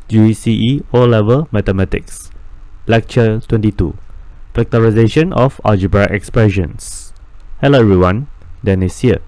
GCE O Level Mathematics, Lecture 22, Factorization of Algebraic Expressions. Hello everyone, Dennis here.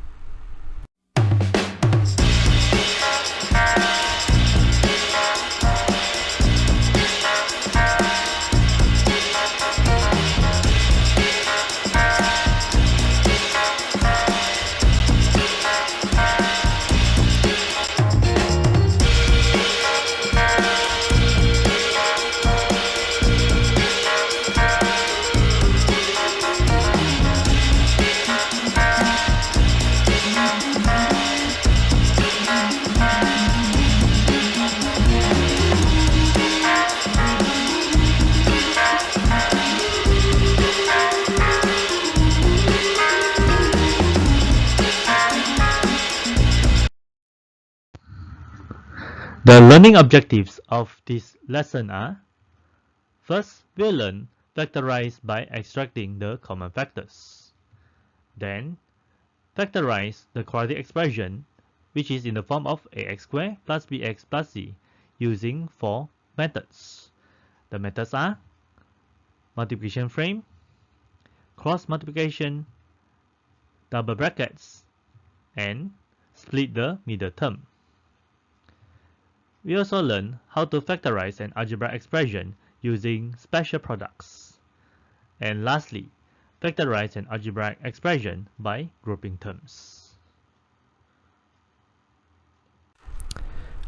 The learning objectives of this lesson are: first, we'll learn factorize by extracting the common factors. Then, factorize the quadratic expression, which is in the form of ax squared plus bx plus c, using 4 methods. The methods are multiplication frame, cross multiplication, double brackets, and split the middle term. We also learn how to factorize an algebraic expression using special products. And lastly, factorize an algebraic expression by grouping terms.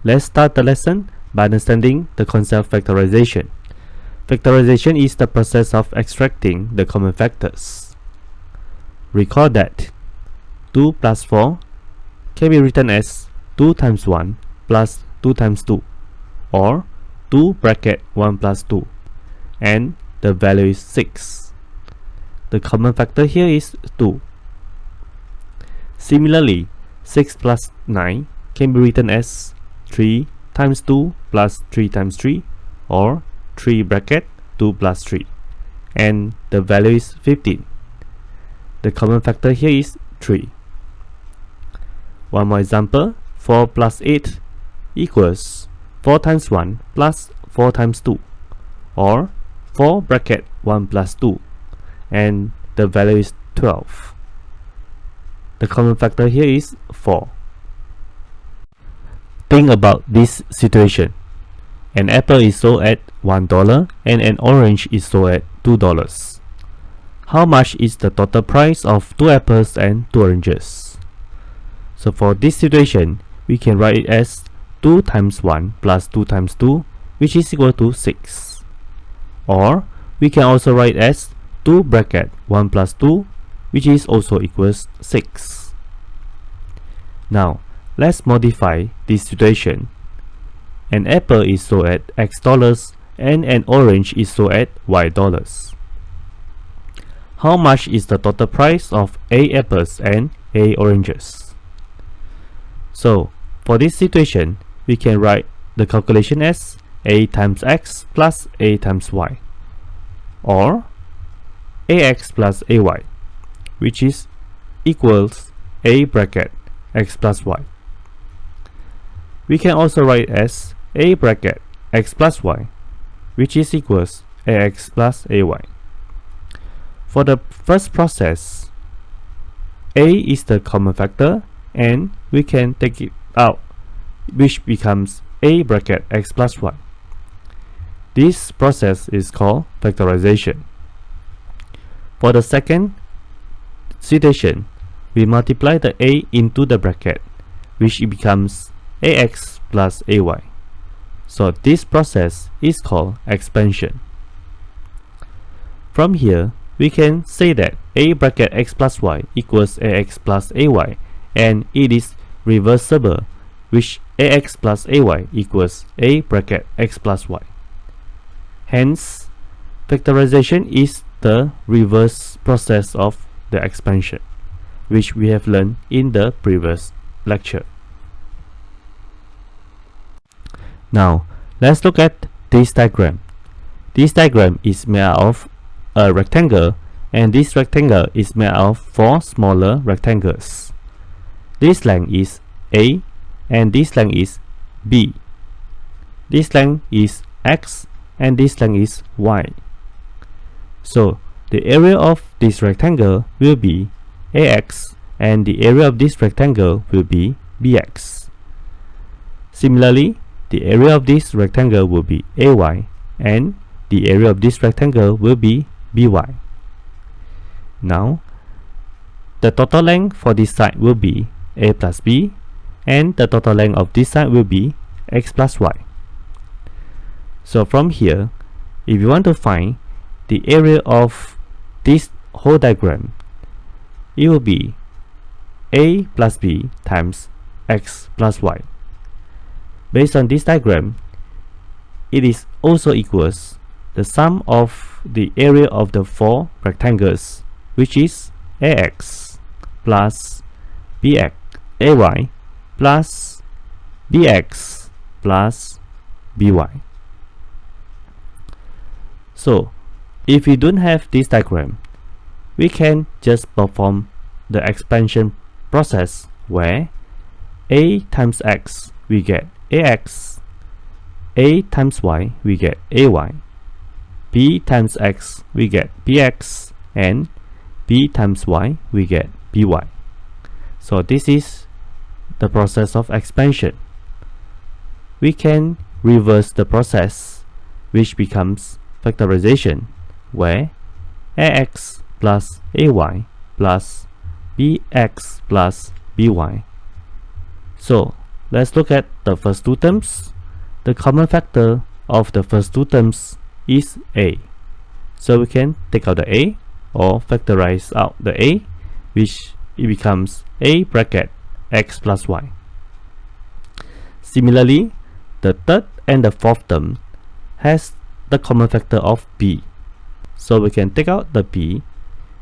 Let's start the lesson by understanding the concept of factorization. Factorization is the process of extracting the common factors. Recall that 2 plus 4 can be written as 2 times 1 plus 2 times 2, or 2 bracket 1 plus 2, and the value is 6. The common factor here is 2. Similarly, 6 plus 9 can be written as 3 times 2 plus 3 times 3, or 3 bracket 2 plus 3, and the value is 15. The common factor here is 3. One more example, 4 plus 8 equals 4 times 1 plus 4 times 2, or 4 bracket 1 plus 2, and the value is 12. The common factor here is 4. Think about this situation. An apple is sold at $1 and an orange is sold at $2. How much is the total price of 2 apples and 2 oranges? So for this situation, we can write it as 2 times 1 plus 2 times 2, which is equal to 6. Or we can also write as 2 bracket 1 plus 2, which is also equals 6. Now, let's modify this situation. An apple is sold at X dollars and an orange is sold at Y dollars. How much is the total price of A apples and A oranges? So, for this situation, we can write the calculation as A times X plus A times Y, or AX plus AY, which is equals A bracket X plus Y. We can also write as A bracket X plus Y, which is equals AX plus AY. For the first process, A is the common factor and we can take it out, which becomes A bracket X plus Y. This process is called factorization. For the second situation, we multiply the A into the bracket, which becomes AX plus AY. So this process is called expansion. From here, we can say that A bracket X plus Y equals AX plus AY, and it is reversible, which AX plus AY equals A bracket X plus Y. Hence, factorization is the reverse process of the expansion, which we have learned in the previous lecture. Now, let's look at this diagram. This diagram is made out of a rectangle, and this rectangle is made out of 4 smaller rectangles. This length is A and this length is B. this length is x and this length is y. So the area of this rectangle will be ax and the area of this rectangle will be bx. Similarly, the area of this rectangle will be ay and the area of this rectangle will be by. Now, the total length for this side will be a plus b and the total length of this side will be x plus y. So from here, if you want to find the area of this whole diagram, it will be a plus b times x plus y. Based on this diagram, it is also equals the sum of the area of the four rectangles, which is ax plus bx, ay plus bx plus by. So if we don't have this diagram, we can just perform the expansion process where a times x we get ax, a times y we get ay, b times x we get bx, and b times y we get by. So this is the process of expansion. We can reverse the process, which becomes factorization, where ax plus ay plus bx plus by. So let's look at the first two terms. The common factor of the first two terms is a. So we can take out the a or factorize out the a, which it becomes a bracket x plus y. Similarly, the third and the fourth term has the common factor of b. So we can take out the b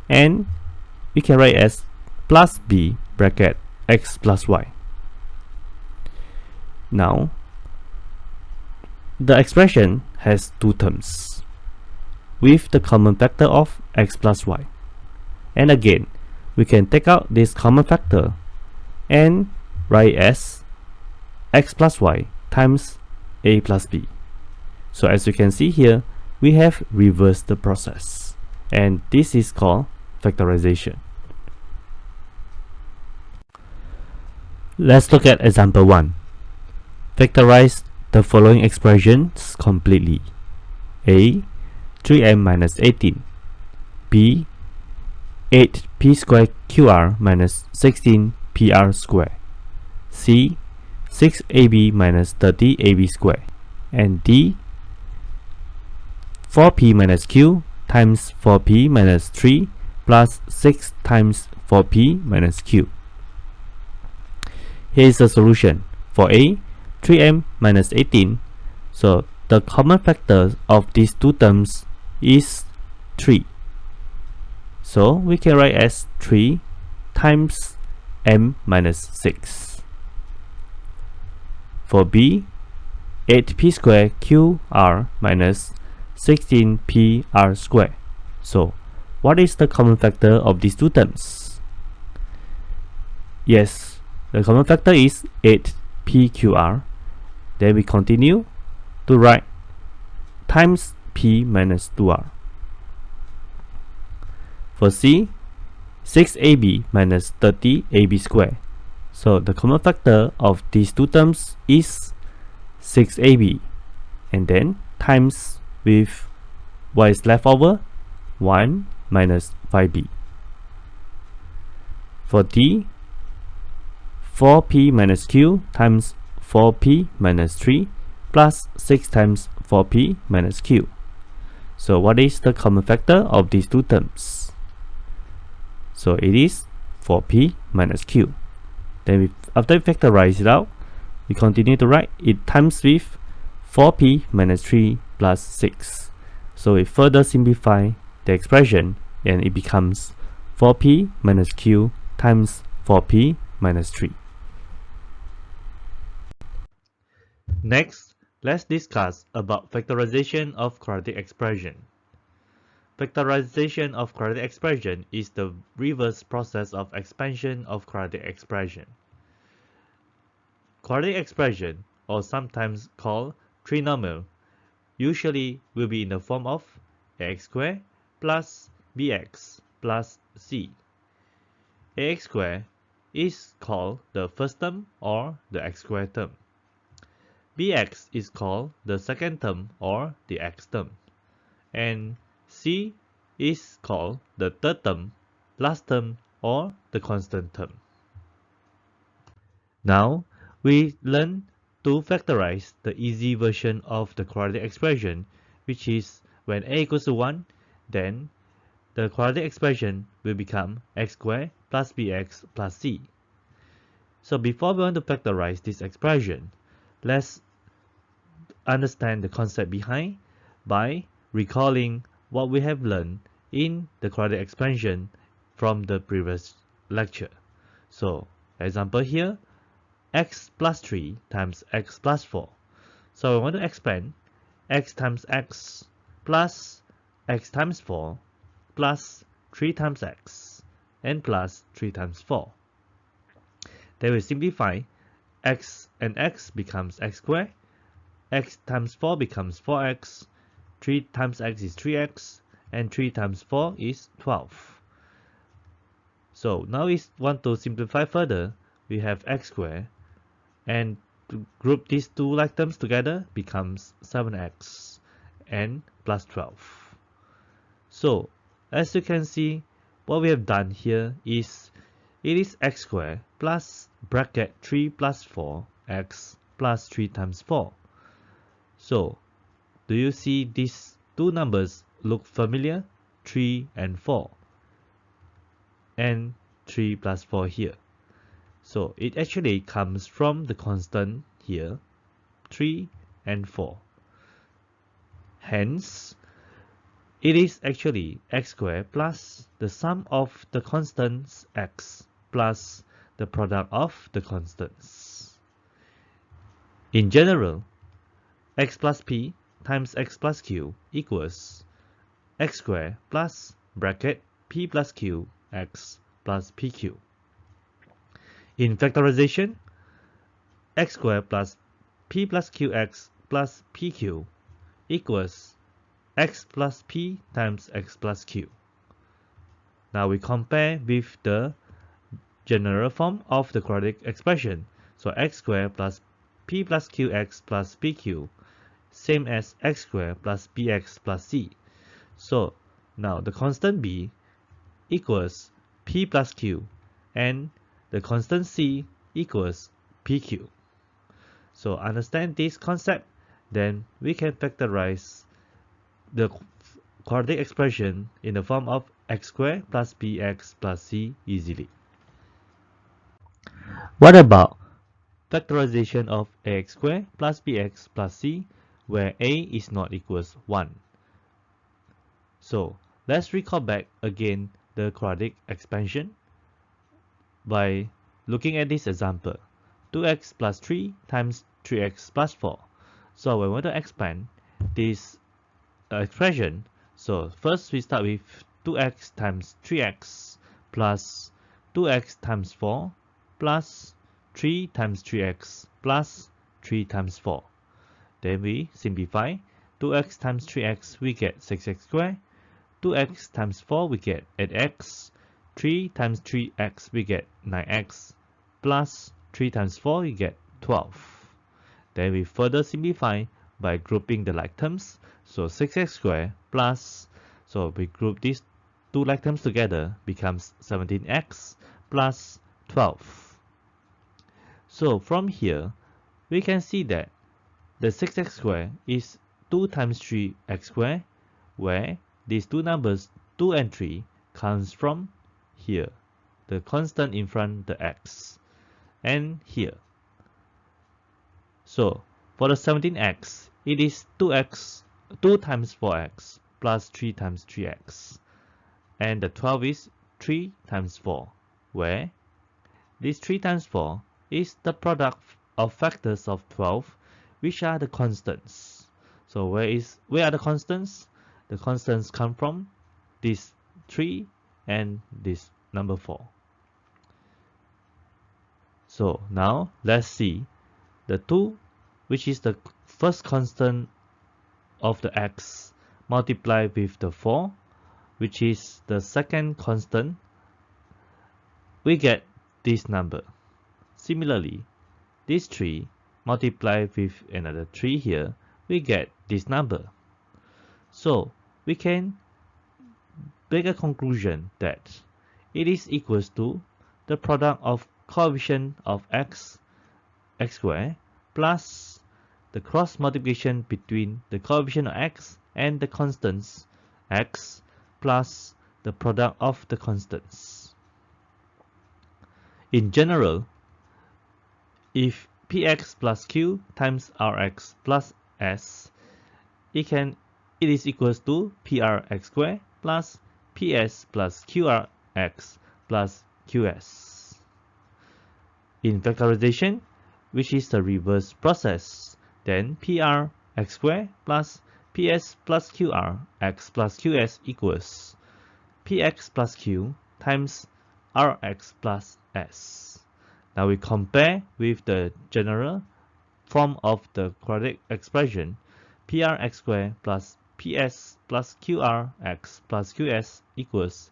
and we can write as plus b bracket x plus y. Now, the expression has two terms with the common factor of x plus y. And again, we can take out this common factor and write as x plus y times a plus b. So as you can see here, we have reversed the process, and this is called factorization. Let's look at example 1. Factorize the following expressions completely. A. 3m minus 18, B. 8p squared qr minus 16pr squared, C. 6ab minus 30ab squared, and D. 4p minus q times 4p minus 3 plus 6 times 4p minus q. Here is the solution. For A, 3m minus 18, so the common factor of these two terms is 3. So we can write as 3 times m minus 6. For B, 8p squared qr minus 16pr squared. So what is the common factor of these two terms? Yes, the common factor is 8pqr. Then we continue to write times p minus 2r. For C, 6ab minus 30ab squared. So the common factor of these two terms is 6ab, and then times with what is left over, 1 minus 5b. For D, 4p minus q times 4p minus 3 plus 6 times 4p minus q. So what is the common factor of these two terms? So it is 4p minus q. Then after we factorize it out, we continue to write it times with 4p minus 3 plus 6. So we further simplify the expression and it becomes 4p minus q times 4p minus 3. Next, let's discuss about factorization of quadratic expression. Factorization of quadratic expression is the reverse process of expansion of quadratic expression. Quadratic expression, or sometimes called trinomial usually will be in the form of ax squared plus bx plus c. Ax squared is called the first term or the x squared term. Bx is called the second term or the x term. And c is called the third term, last term, or the constant term. Now, we learn to factorize the easy version of the quadratic expression, which is when a equals to 1, then the quadratic expression will become x squared plus bx plus c. So before we want to factorize this expression, let's understand the concept behind by recalling what we have learned in the quadratic expansion from the previous lecture. So, example here, x plus 3 times x plus 4. So I want to expand x times x plus x times 4 plus 3 times x and plus 3 times 4. Then we simplify, x and x becomes x squared, x times 4 becomes 4x, 3 times x is 3x, and 3 times 4 is 12. So now we want to simplify further, we have x squared, and to group these two like terms together becomes 7x and plus 12. So as you can see, what we have done here is it is x squared plus bracket 3 plus 4x plus 3 times 4. So do you see these two numbers look familiar? 3 and 4 and 3 plus 4 here. So it actually comes from the constant here, 3 and 4. Hence, it is actually x squared plus the sum of the constants x plus the product of the constants. In general, x plus p times x plus q equals x squared plus bracket p plus q x plus pq. In factorization, x squared plus p plus qx plus pq equals x plus p times x plus q. Now we compare with the general form of the quadratic expression. So x squared plus p plus qx plus pq, same as x squared plus bx plus c. So now the constant b equals p plus q and the constant c equals pq. So understand this concept, then we can factorize the quadratic expression in the form of x squared plus bx plus c easily. What about factorization of ax squared plus bx plus c where a is not equals 1? So let's recall back again the quadratic expansion by looking at this example, 2x plus 3 times 3x plus 4. So we want to expand this expression. So first we start with 2x times 3x plus 2x times 4 plus 3 times 3x plus 3 times 4. Then we simplify, 2x times 3x we get 6x squared, 2x times 4 we get 8x, 3 times 3x we get 9x, plus 3 times 4 we get 12. Then we further simplify by grouping the like terms. So 6x squared plus, so we group these two like terms together, becomes 17x plus 12. So from here, we can see that the 6x squared is 2 times 3x squared, where these two numbers, 2 and 3, comes from here, the constant in front, the x, and here. So for the 17x, it is 2x, 2 times 4x plus 3 times 3x, and the 12 is 3 times 4, where this 3 times 4 is the product of factors of 12, which are the constants. So where are the constants? The constants come from this 3 and this number 4. So now let's see the 2, which is the first constant of the x multiplied with the 4, which is the second constant, we get this number. Similarly, this 3 multiplied with another 3 here, we get this number. So we can make a conclusion that it is equals to the product of coefficient of x squared plus the cross multiplication between the coefficient of x and the constants x plus the product of the constants. In general, if px plus q times rx plus s, it is equals to prx squared plus ps plus qrx plus qs. In factorization, which is the reverse process, then prx squared plus ps plus qrx plus qs equals px plus q times rx plus s. Now we compare with the general form of the quadratic expression, prx squared plus ps plus qrx plus qs equals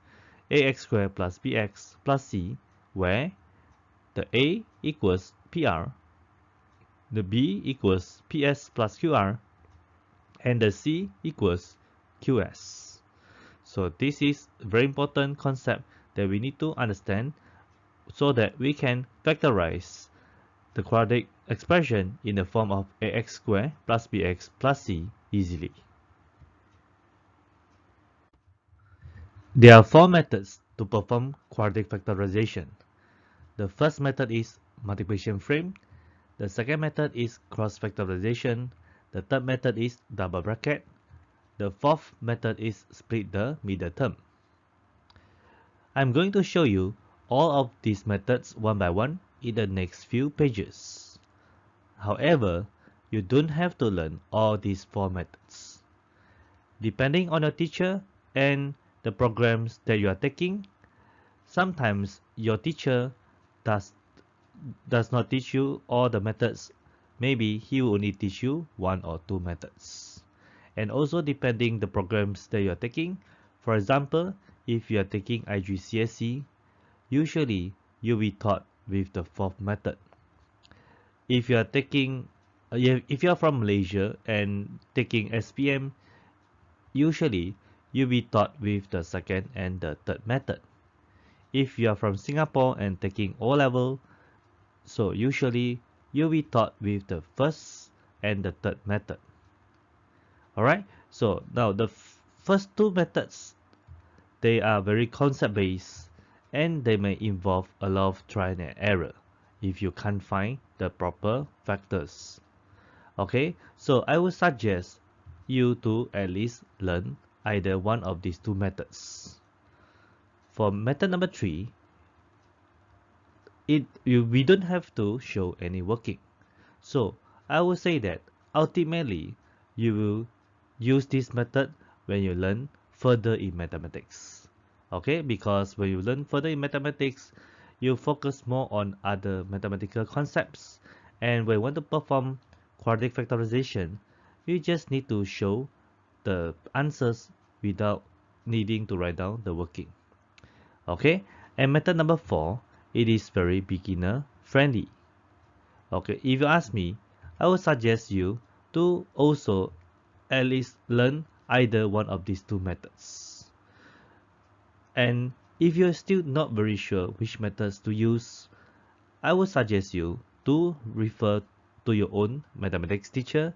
ax squared plus bx plus c, where the a equals pr, the b equals ps plus qr, and the c equals qs. So this is a very important concept that we need to understand so that we can factorize the quadratic expression in the form of ax squared plus bx plus c easily. There are 4 methods to perform quadratic factorization. The first method is multiplication frame. The second method is cross factorization. The third method is double bracket. The fourth method is split the middle term. I'm going to show you all of these methods one by one in the next few pages. However, you don't have to learn all these 4 methods. Depending on your teacher and the programs that you are taking, sometimes your teacher does not teach you all the methods. Maybe he will only teach you 1 or 2 methods. And also depending the programs that you are taking. For example, if you are taking IGCSE, usually you'll be taught with the 4th method. If you are taking, if you are from Malaysia and taking SPM, usually you'll be taught with the 2nd and the 3rd method. If you are from Singapore and taking O Level, so usually you'll be taught with the 1st and the 3rd method. Alright, so now the first 2 methods, they are very concept based and they may involve a lot of trial and error if you can't find the proper factors. Okay, so I would suggest you to at least learn either one of these 2 methods. For method number 3, we don't have to show any working. So I would say that ultimately you will use this method when you learn further in mathematics. Okay, because when you learn further in mathematics, you focus more on other mathematical concepts. And when you want to perform quadratic factorization, you just need to show the answers without needing to write down the working. Okay, and method number 4, it is very beginner friendly. Okay, if you ask me, I would suggest you to also at least learn either one of these 2 methods. And if you're still not very sure which methods to use, I would suggest you to refer to your own mathematics teacher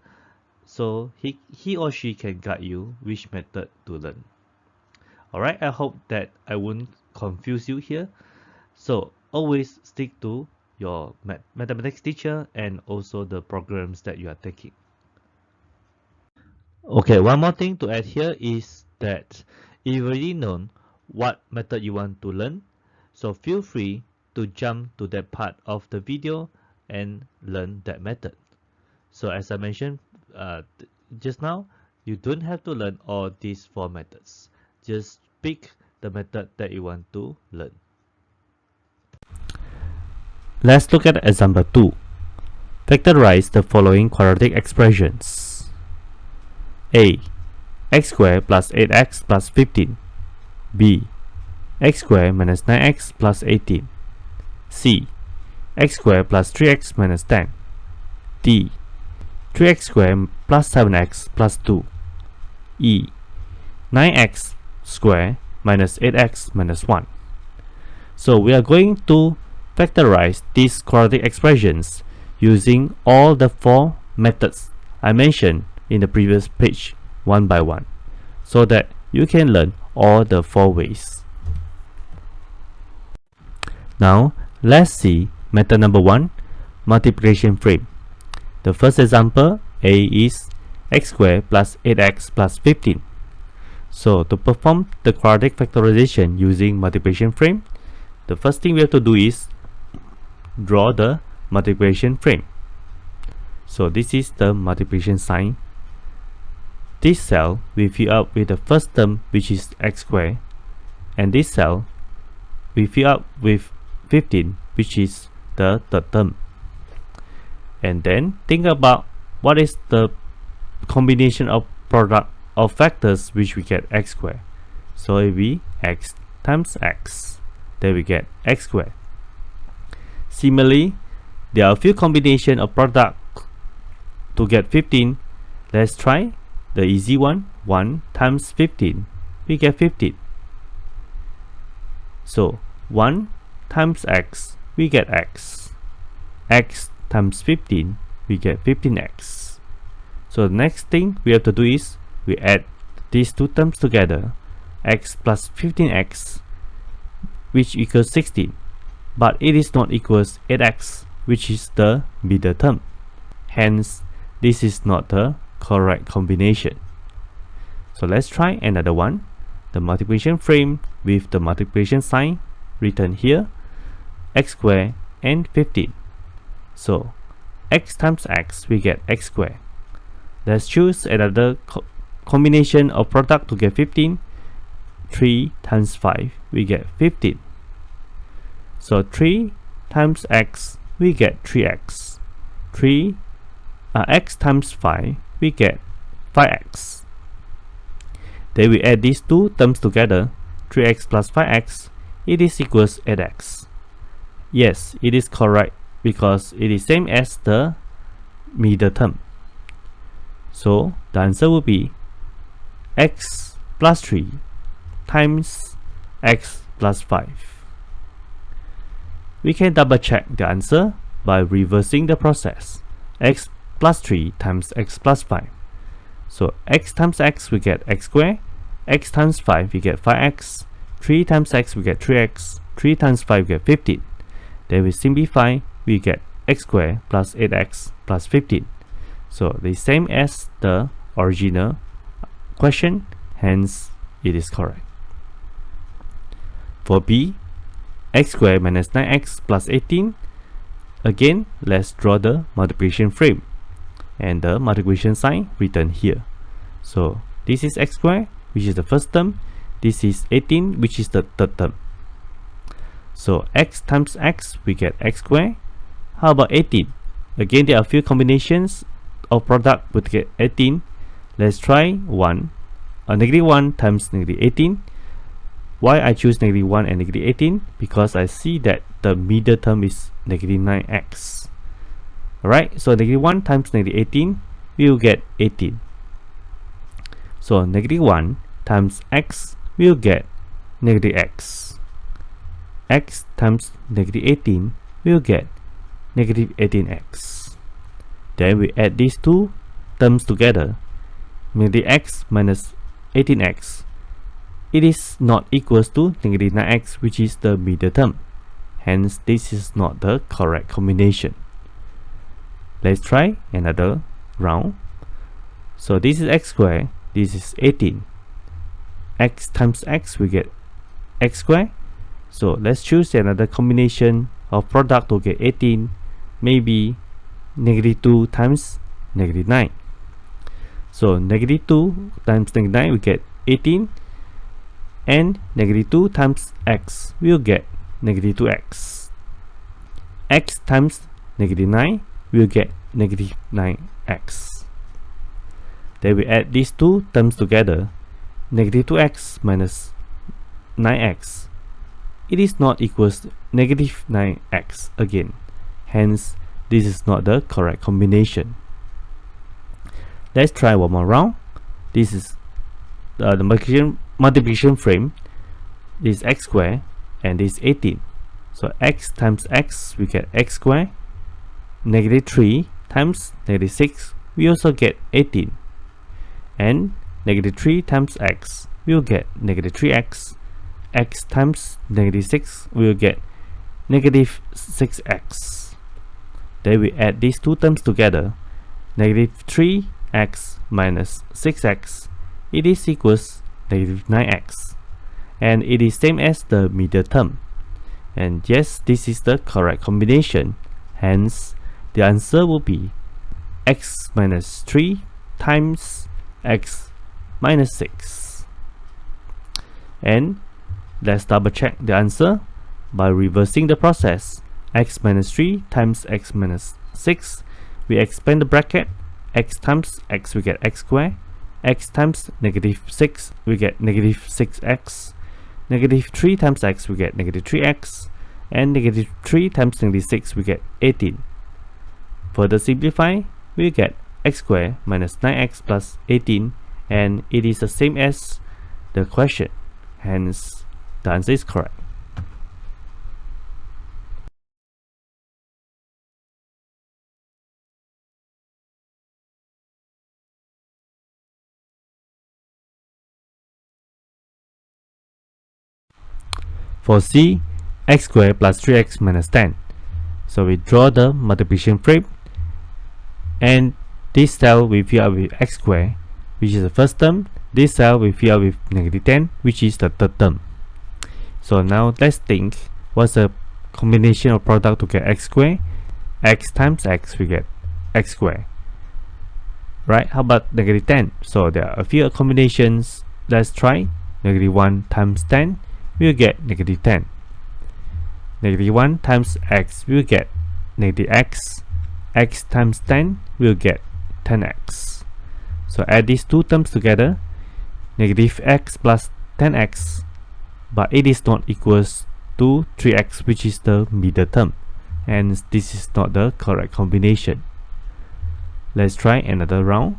so he or she can guide you which method to learn. Alright, I hope that I won't confuse you here. So always stick to your mathematics teacher and also the programs that you are taking. Okay, one more thing to add here is that if you already know what method you want to learn, so feel free to jump to that part of the video and learn that method. So as I mentioned just now, you don't have to learn all these 4 methods. Just pick the method that you want to learn. Let's look at example 2. Factorize the following quadratic expressions. A. X squared plus 8x plus 15. B. X squared minus 9x plus 18. C. X squared plus 3x minus 10. D. 3x squared plus 7x plus 2. E. 9x squared minus 8x minus 1. So we are going to factorize these quadratic expressions using all the 4 methods I mentioned in the previous page one by one, so that you can learn all the 4 ways. Now let's see method number 1, multiplication frame. The first example, A, is x squared plus 8x plus 15. So to perform the quadratic factorization using multiplication frame, the first thing we have to do is draw the multiplication frame. So this is the multiplication sign. This cell we fill up with the first term, which is x squared, and this cell we fill up with 15, which is the third term. And then think about what is the combination of product of factors which we get x squared. So it will be x times x, then we get x squared. Similarly, there are a few combination of product to get 15. Let's try the easy one. 1 times 15, we get 15. So 1 times x, we get x. X times 15, we get 15x. So the next thing we have to do is we add these two terms together, x plus 15x, which equals 16, but it is not equals 8x, which is the middle term. Hence, this is not the correct combination. So let's try another one, the multiplication frame with the multiplication sign written here, x squared and 15. So x times x, we get x squared. Let's choose another combination of product to get 15. 3 times 5, we get 15. So 3 times x, we get 3x. X times 5, we get 5x. Then we add these two terms together, 3x plus 5x, it is equals 8x. Yes, it is correct because it is same as the middle term. So the answer will be x plus 3 times x plus 5. We can double check the answer by reversing the process. X plus 3 times x plus 5. So x times x, we get x squared. X times 5, we get 5x. 3 times x, we get 3x. 3 times 5, we get 15. Then we simplify, we get x squared plus 8x plus 15. So the same as the original question, hence it is correct. For B, x squared minus 9x plus 18. Again, let's draw the multiplication frame and the multiplication sign written here. So this is x squared, which is the first term. This is 18, which is the third term. So x times x, we get x squared. How about 18? Again, there are a few combinations of product would get 18. Let's try negative 1 times negative 18. Why I choose negative 1 and negative 18? Because I see that the middle term is negative 9x. Alright, so negative 1 times negative 18, we will get 18. So negative 1 times x, we will get negative x. X times negative 18, we will get negative 18x. Then we add these two terms together, negative x minus 18x. It is not equals to negative 9x, which is the middle term. Hence, this is not the correct combination. Let's try another round. So this is x squared, this is 18. X times x, we get x squared. So let's choose another combination of product to get 18. Maybe negative 2 times negative 9. So negative 2 times negative 9, we get 18. And negative 2 times x, we'll get negative 2x. X times negative 9, we'll get negative 9x. Then we add these two terms together, negative 2x minus 9x. It is not equals negative 9x again. Hence, this is not the correct combination. Let's try one more round. This is the multiplication frame. This is x squared and this is 18. So x times x, we get x squared. Negative 3 times negative 6, we also get 18. And negative 3 times x, we will get negative 3x. X times negative 6, we will get negative 6x. Then we add these two terms together, negative 3x minus 6x, it is equals negative 9x. And it is same as the middle term. And yes, this is the correct combination. Hence, the answer will be x minus 3 times x minus 6. And let's double check the answer by reversing the process. X minus 3 times x minus 6. We expand the bracket. X times x, we get x squared. X times negative 6, we get negative 6x. Negative 3 times x, we get negative 3x. And negative 3 times negative 6, we get 18. Further simplify, we get x squared minus 9x plus 18, and it is the same as the question. Hence, the answer is correct. For C, x squared plus 3x minus 10. So we draw the multiplication frame, and this cell we fill up with x squared, which is the first term. This cell we fill up with negative 10, which is the third term. So now let's think, what's the combination of product to get x squared? X times x, we get x squared. Right, how about negative 10? So there are a few combinations. Let's try negative 1 times 10, we'll get negative 10. Negative 1 times x, we'll get negative x. X times 10, we'll get 10x. So add these two terms together, negative x plus 10x, but it is not equals to 3x, which is the middle term, and this is not the correct combination. Let's try another round.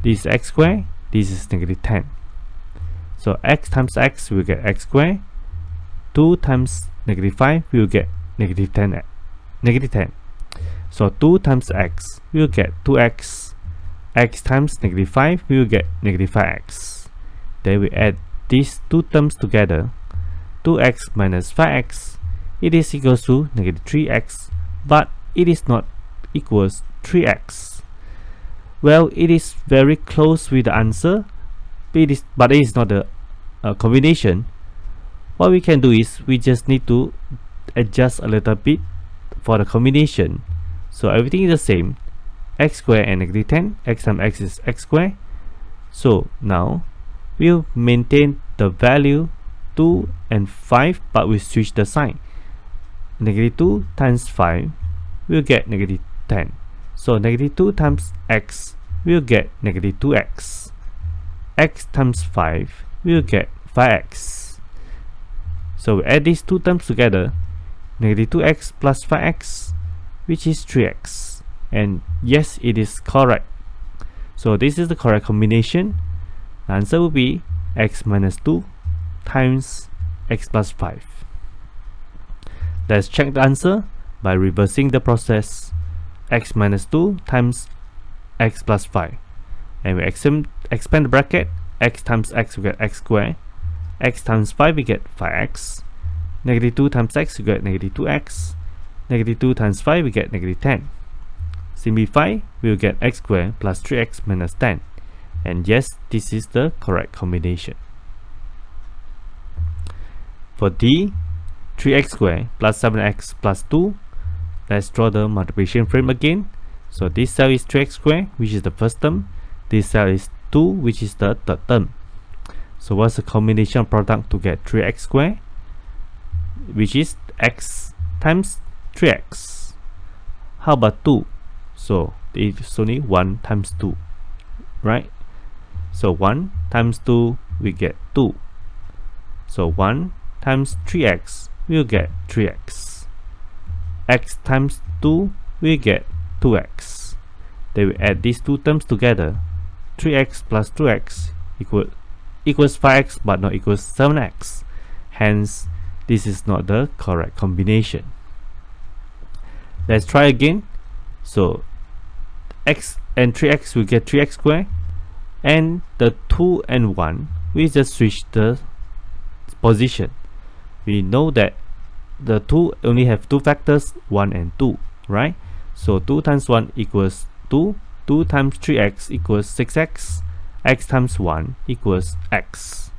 This is x squared, this is negative 10. So x times x, we'll get x squared. 2 times negative 5, we will get negative 10. So 2 times x, we will get 2x. X times negative 5, we will get negative 5x. Then we add these two terms together, 2x minus 5x, it is equals to negative 3x, but it is not equals 3x. Well, it is very close with the answer, but it is not a combination. What we can do is we just need to adjust a little bit for the combination. So everything is the same, x squared and negative 10, x times x is x squared. So now we'll maintain the value 2 and 5, but we switch the sign. Negative 2 times 5, we'll get negative 10. So negative 2 times x, we'll get negative 2x. X times 5, we'll get 5x. So we add these two terms together, negative 2x plus 5x, which is 3x. And yes, it is correct. So this is the correct combination. The answer will be x minus 2 times x plus 5. Let's check the answer by reversing the process. X minus 2 times x plus 5. And we expand the bracket. X times x, we get x squared. X times 5, we get 5x. Negative 2 times x, we get negative 2x. Negative 2 times 5, we get negative 10. Simplify, we will get x squared plus 3x minus 10. And yes, this is the correct combination. For D, 3x squared plus 7x plus 2. Let's draw the multiplication frame again. So this cell is 3x squared, which is the first term. This cell is 2, which is the third term. So what's the combination product to get 3x squared? Which is x times 3x. How about 2? So it's only 1 times 2, right? So 1 times 2 we get 2. So 1 times 3x we'll get 3x. X times 2 we get 2x. Then we add these two terms together. 3x plus 2x equals 5x but not equals 7x. Hence, this is not the correct combination. Let's try again. So x and 3x we get 3x squared, and the 2 and 1 we just switch the position. We know that the 2 only have two factors, 1 and 2, right? So 2 times 1 equals 2, 2 times 3x equals 6x, x times 1 equals x.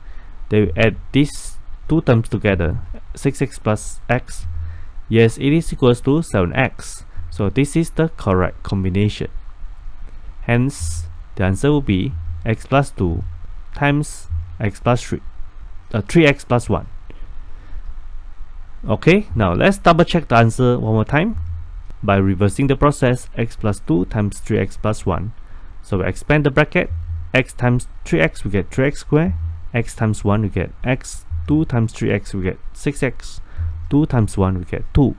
Then we add these two terms together, 6x plus x. Yes, it is equals to 7x. So this is the correct combination. Hence, the answer will be x plus 2 times x plus 3, 3x plus 1. Okay, now let's double check the answer one more time by reversing the process. X plus 2 times 3x plus 1. So we expand the bracket. X times 3x we get 3x squared. X times 1 we get x. 2 times 3x we get 6x. 2 times 1 we get 2.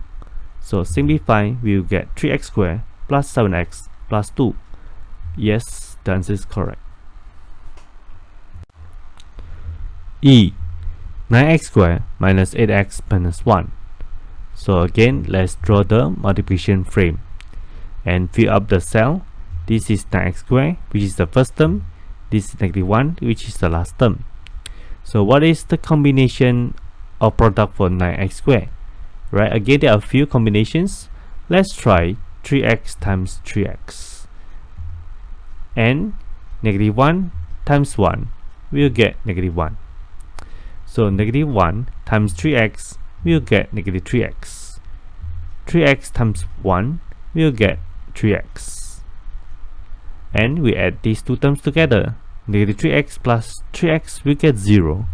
So simplify, we will get 3x squared plus 7x plus 2. Yes, the answer is correct. E. 9x squared minus 8x minus 1. So again, let's draw the multiplication frame and fill up the cell. This is 9x squared, which is the first term. This is -1, which is the last term. So what is the combination or product for 9x squared? Right, again there are a few combinations. Let's try 3x times 3x, and -1 times 1 we'll get -1. So -1 times 3x we'll get -3x. 3x times 1 we'll get 3x. And we add these two terms together. -3x plus 3x will get 0,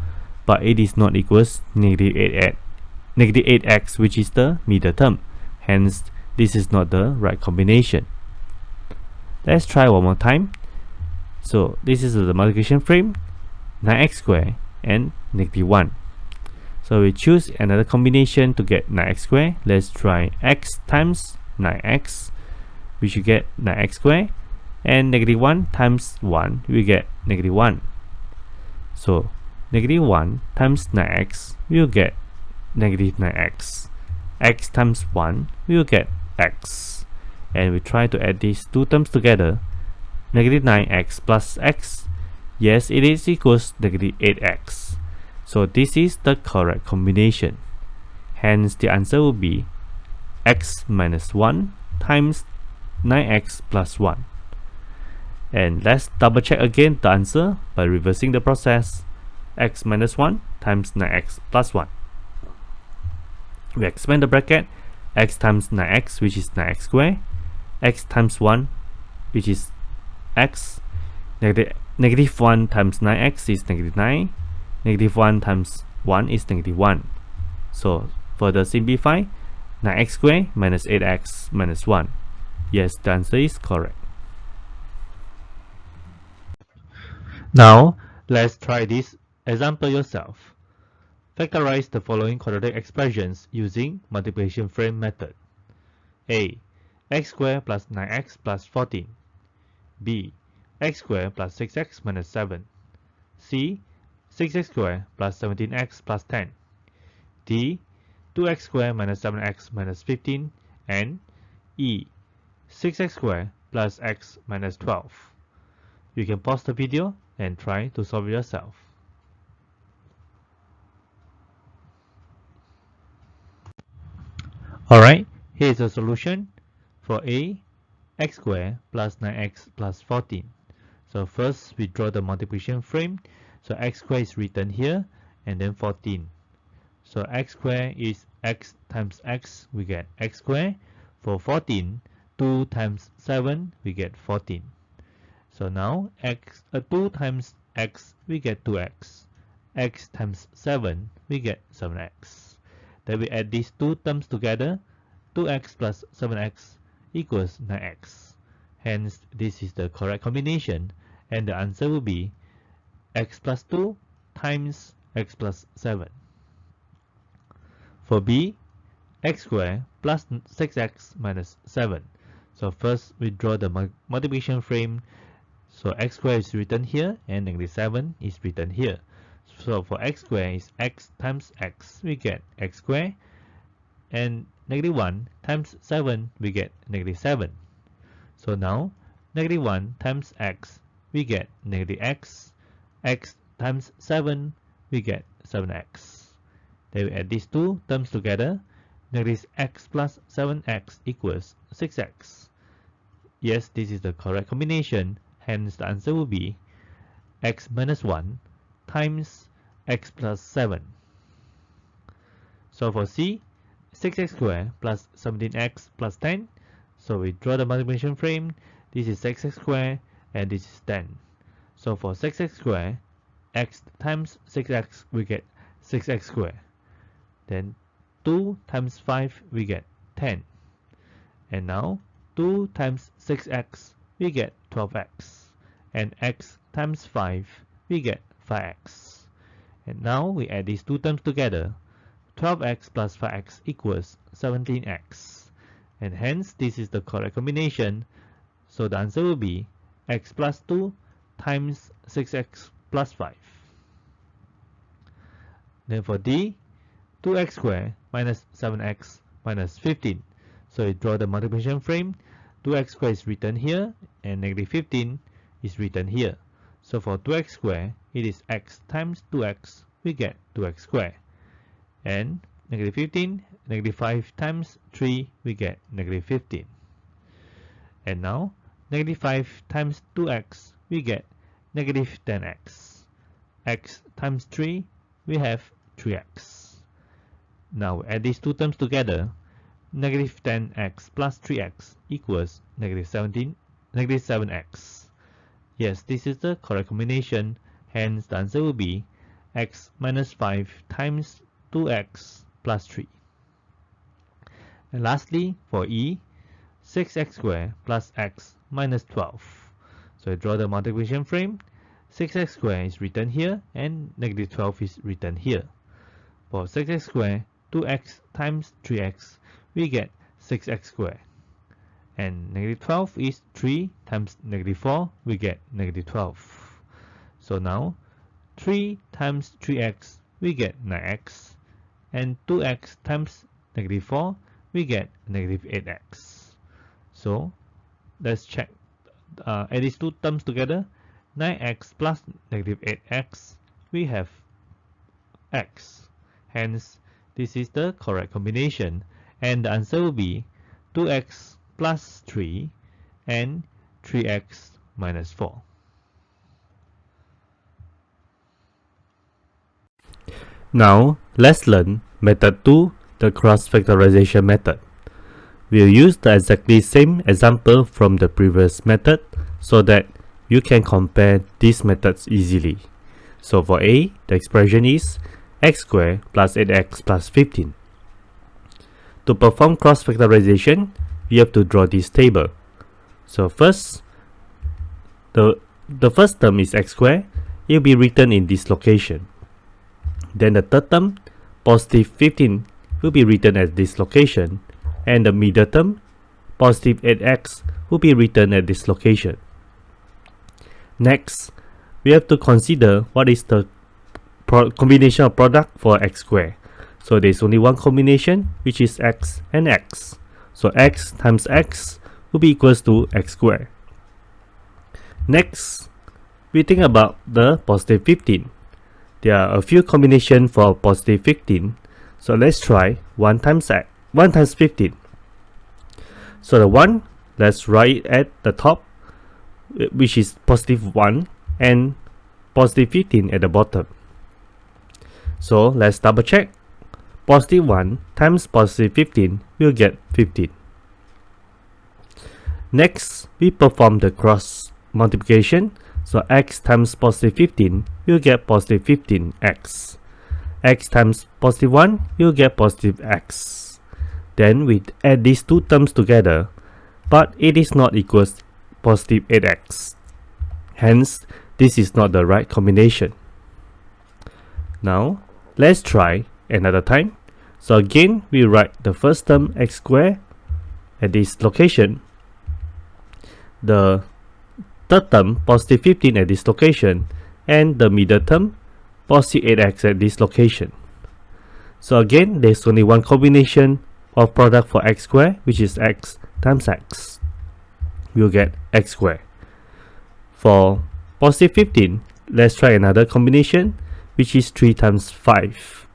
but it is not equals -8x, which is the middle term. Hence, this is not the right combination. Let's try one more time. So this is the multiplication frame, 9x squared and -1. So we choose another combination to get 9x squared. Let's try x times 9x, we should get 9x squared, and -1 times 1 we get -1. So -1 times 9x we will get -9x. X times 1 we will get x. And we try to add these two terms together. -9x plus x. Yes, it is equals -8x. So this is the correct combination. Hence, the answer will be x minus 1 times 9x plus 1. And let's double check again the answer by reversing the process. X minus 1 times 9x plus 1. We expand the bracket. X times 9x, which is 9x squared. X times 1, which is x. -1 times 9x is -9. -1 times 1 is -1. So further simplify, 9x squared minus 8x minus 1. Yes, the answer is correct. Now, let's try this example yourself. Factorize the following quadratic expressions using multiplication frame method. A. X squared plus 9x plus 14. B. X squared plus 6x minus 7. C. 6x squared plus 17x plus 10. D. 2x squared minus 7x minus 15. And E. 6x squared plus x minus 12. You can pause the video and try to solve it yourself. Alright, here's the solution for A, x squared plus 9x plus 14. So first we draw the multiplication frame. So x squared is written here, and then 14. So x squared is x times x, we get x squared. For 14, 2 times 7, we get 14. So now 2 times x, we get 2x. X times 7, we get 7x. Then we add these two terms together. 2x plus 7x equals 9x. Hence, this is the correct combination, and the answer will be x plus 2 times x plus 7. For B, x squared plus 6x minus 7. So first we draw the multiplication frame. So x squared is written here and negative 7 is written here. So for x squared is x times x, we get x squared, and negative 1 times 7 we get negative 7. So now negative 1 times x we get negative x, x times 7 we get 7x. Then we add these two terms together. Negative x plus 7x equals 6x. Yes, this is the correct combination. Hence, the answer will be x minus 1 times x plus 7. So for C, 6x squared plus 17x plus 10. So we draw the multiplication frame. This is 6x squared and this is 10. So for 6x squared, x times 6x we get 6x squared. Then 2 times 5 we get 10. And now 2 times 6x we get 12x. And x times 5 we get 5x. And now we add these two terms together. 12x plus 5x equals 17x. And hence this is the correct combination. So the answer will be x plus 2 times 6x plus 5. Then for D, 2x squared minus 7x minus 15. So we draw the multiplication frame. 2x squared is written here and negative 15 is written here. So for 2x squared, it is x times 2x, we get 2x squared. And negative 15, negative 5 times 3, we get negative 15. And now, negative 5 times 2x, we get negative 10x. X times 3, we have 3x. Now add these two terms together. Negative 10x plus 3x equals negative 7x. Yes, this is the correct combination. Hence, the answer will be x minus 5 times 2x plus 3. And lastly, for E, 6x squared plus x minus 12. So I draw the multiplication frame. 6x squared is written here and negative 12 is written here. For 6x squared, 2x times 3x, we get 6x squared. And negative 12 is 3 times negative 4, we get negative 12. So now, 3 times 3x, we get 9x. And 2x times negative 4, we get negative 8x. So, let's check. Add these two terms together. 9x plus negative 8x, we have x. Hence, this is the correct combination. And the answer will be 2x plus 3 and 3x minus 4. Now, let's learn method 2, the cross-factorization method. We'll use the exactly same example from the previous method so that you can compare these methods easily. So for A, the expression is x squared plus 8x plus 15. To perform cross-factorization, we have to draw this table. So first, the first term is x squared. It will be written in this location. Then the third term, positive 15, will be written at this location. And the middle term, positive 8x, will be written at this location. Next, we have to consider what is the combination of product for x squared. So there is only one combination, which is x and x. So x times x will be equals to x squared. Next, we think about the positive 15. There are a few combinations for positive 15. So let's try 1 times 15. So the 1, let's write at the top, which is positive 1, and positive 15 at the bottom. So let's double check. Positive 1 times positive 15 will get 15. Next, we perform the cross multiplication. So x times positive 15 will get positive 15x. X times positive 1 will get positive x. Then we add these two terms together, but it is not equals positive 8x. Hence, this is not the right combination. Now, let's try another time. So again, we write the first term x squared at this location, the third term positive 15 at this location, and the middle term positive 8x at this location. So again, there's only one combination of product for x squared, which is x times x. We'll get x squared. For positive 15, let's try another combination, which is 3 times 5.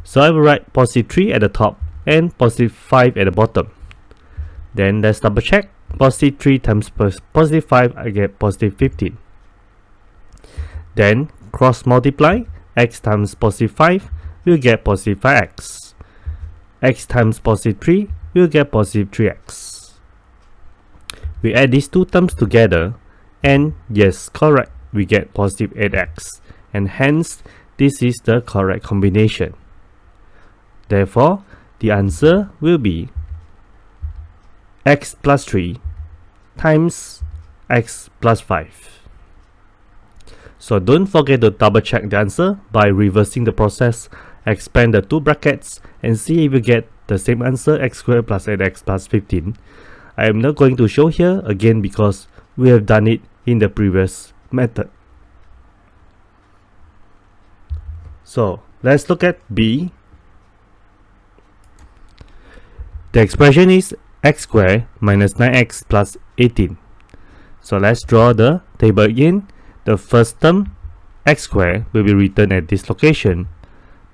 So I will write positive 3 at the top and positive 5 at the bottom. Then let's double check. Positive 3 times positive 5, I get positive 15. Then cross multiply. X times positive 5, we'll get positive 5x. X times positive 3, we'll get positive 3x. We add these two terms together, and yes, correct, we get positive 8x. And hence, this is the correct combination. Therefore, the answer will be x plus 3 times x plus 5. So don't forget to double check the answer by reversing the process, expand the two brackets, and see if you get the same answer, x squared plus 8x plus 15. I am not going to show here again because we have done it in the previous method. So let's look at B. The expression is x squared minus 9x plus 18. So let's draw the table again. The first term, x squared, will be written at this location.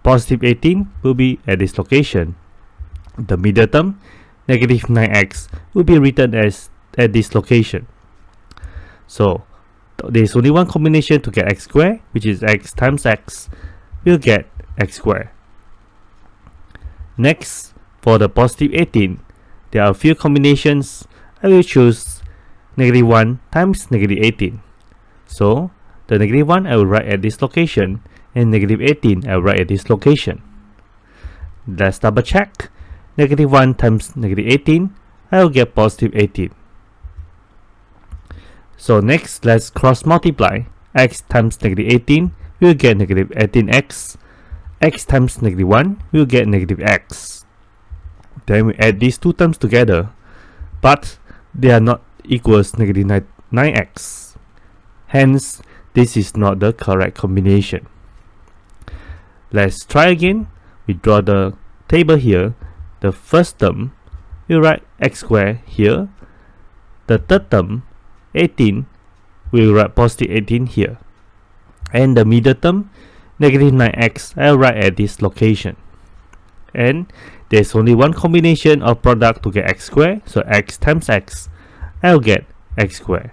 Positive 18 will be at this location. The middle term, negative 9x, will be written as at this location. So there is only one combination to get x squared, which is x times x. We'll get x squared. Next, for the positive 18, there are a few combinations. I will choose negative 1 times negative 18. So the negative 1 I will write at this location, and negative 18 I will write at this location. Let's double check. Negative 1 times negative 18, I will get positive 18. So next, let's cross multiply. X times negative 18, we will get negative 18x. X times negative 1, we will get negative x. Then we add these two terms together, but they are not equals negative 9x. Hence, this is not the correct combination. Let's try again. We draw the table here. The first term, we write x squared here. The third term, 18, we will write positive 18 here. And the middle term, negative 9x, I'll write at this location. And there's only one combination of product to get x squared, so x times x, I'll get x squared.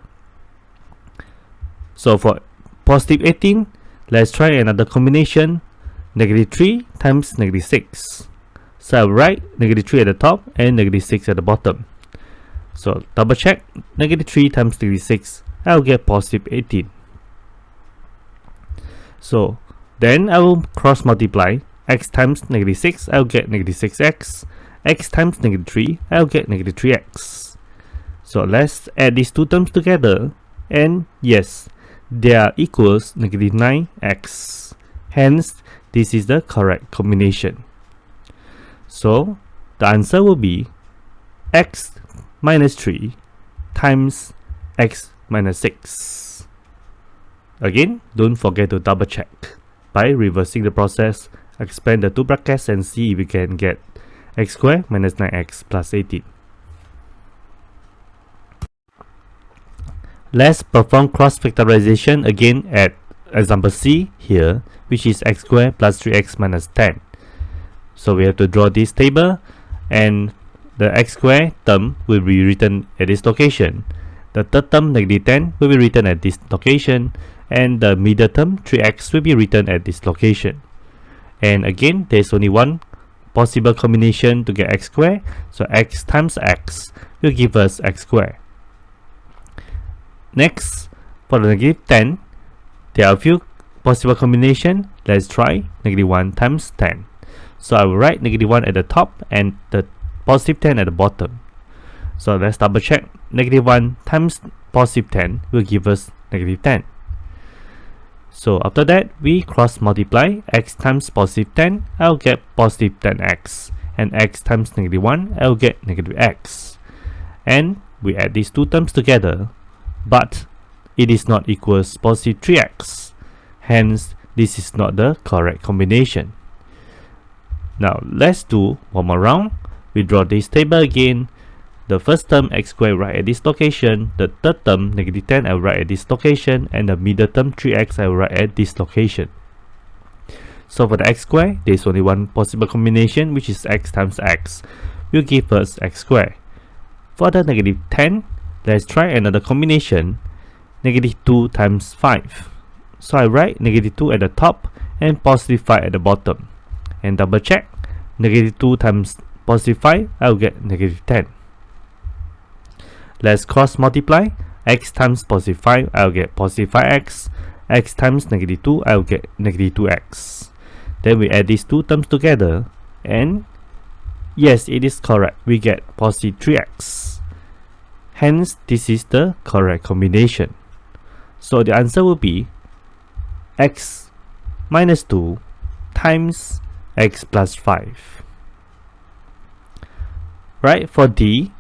So for positive 18, let's try another combination, negative 3 times negative 6. So I'll write negative 3 at the top and negative 6 at the bottom. So double check, negative 3 times negative 6, I'll get positive 18. So then I will cross multiply. X times negative 6, I'll get negative 6x. X times negative 3, I'll get negative 3x. So let's add these two terms together, and yes, they are equals negative 9x. Hence, this is the correct combination. So the answer will be x minus 3 times x minus 6. Again, don't forget to double check by reversing the process. Expand the two brackets and see if we can get x squared minus 9x plus 18. Let's perform cross factorization again at example C here, which is x squared plus 3x minus 10. So we have to draw this table, and the x squared term will be written at this location. The third term, negative 10, will be written at this location, and the middle term, 3x, will be written at this location. And again, there's only one possible combination to get x squared, so x times x will give us x squared. Next, for the negative 10, there are a few possible combinations. Let's try negative 1 times 10. So I will write negative 1 at the top and the positive 10 at the bottom. So let's double check. Negative 1 times positive 10 will give us negative 10. So after that, we cross multiply x times positive 10, I'll get positive 10x, and x times negative 1, I'll get negative x. And we add these two terms together, but it is not equals positive 3x. Hence, this is not the correct combination. Now, let's do one more round. We draw this table again. The first term x squared right at this location, the third term negative 10 I will write at this location, and the middle term 3x I will write at this location. So for the x squared, there is only one possible combination, which is x times x will give us x squared. For the negative 10, let's try another combination, negative 2 times 5. So I write negative 2 at the top and positive 5 at the bottom. And double check, negative 2 times positive 5, I will get negative 10. Let's cross multiply, x times positive 5, I'll get positive 5x, x times negative 2, I'll get negative 2x. Then we add these two terms together, and yes, it is correct, we get positive 3x. Hence, this is the correct combination. So the answer will be x minus 2 times x plus 5. Right, for D,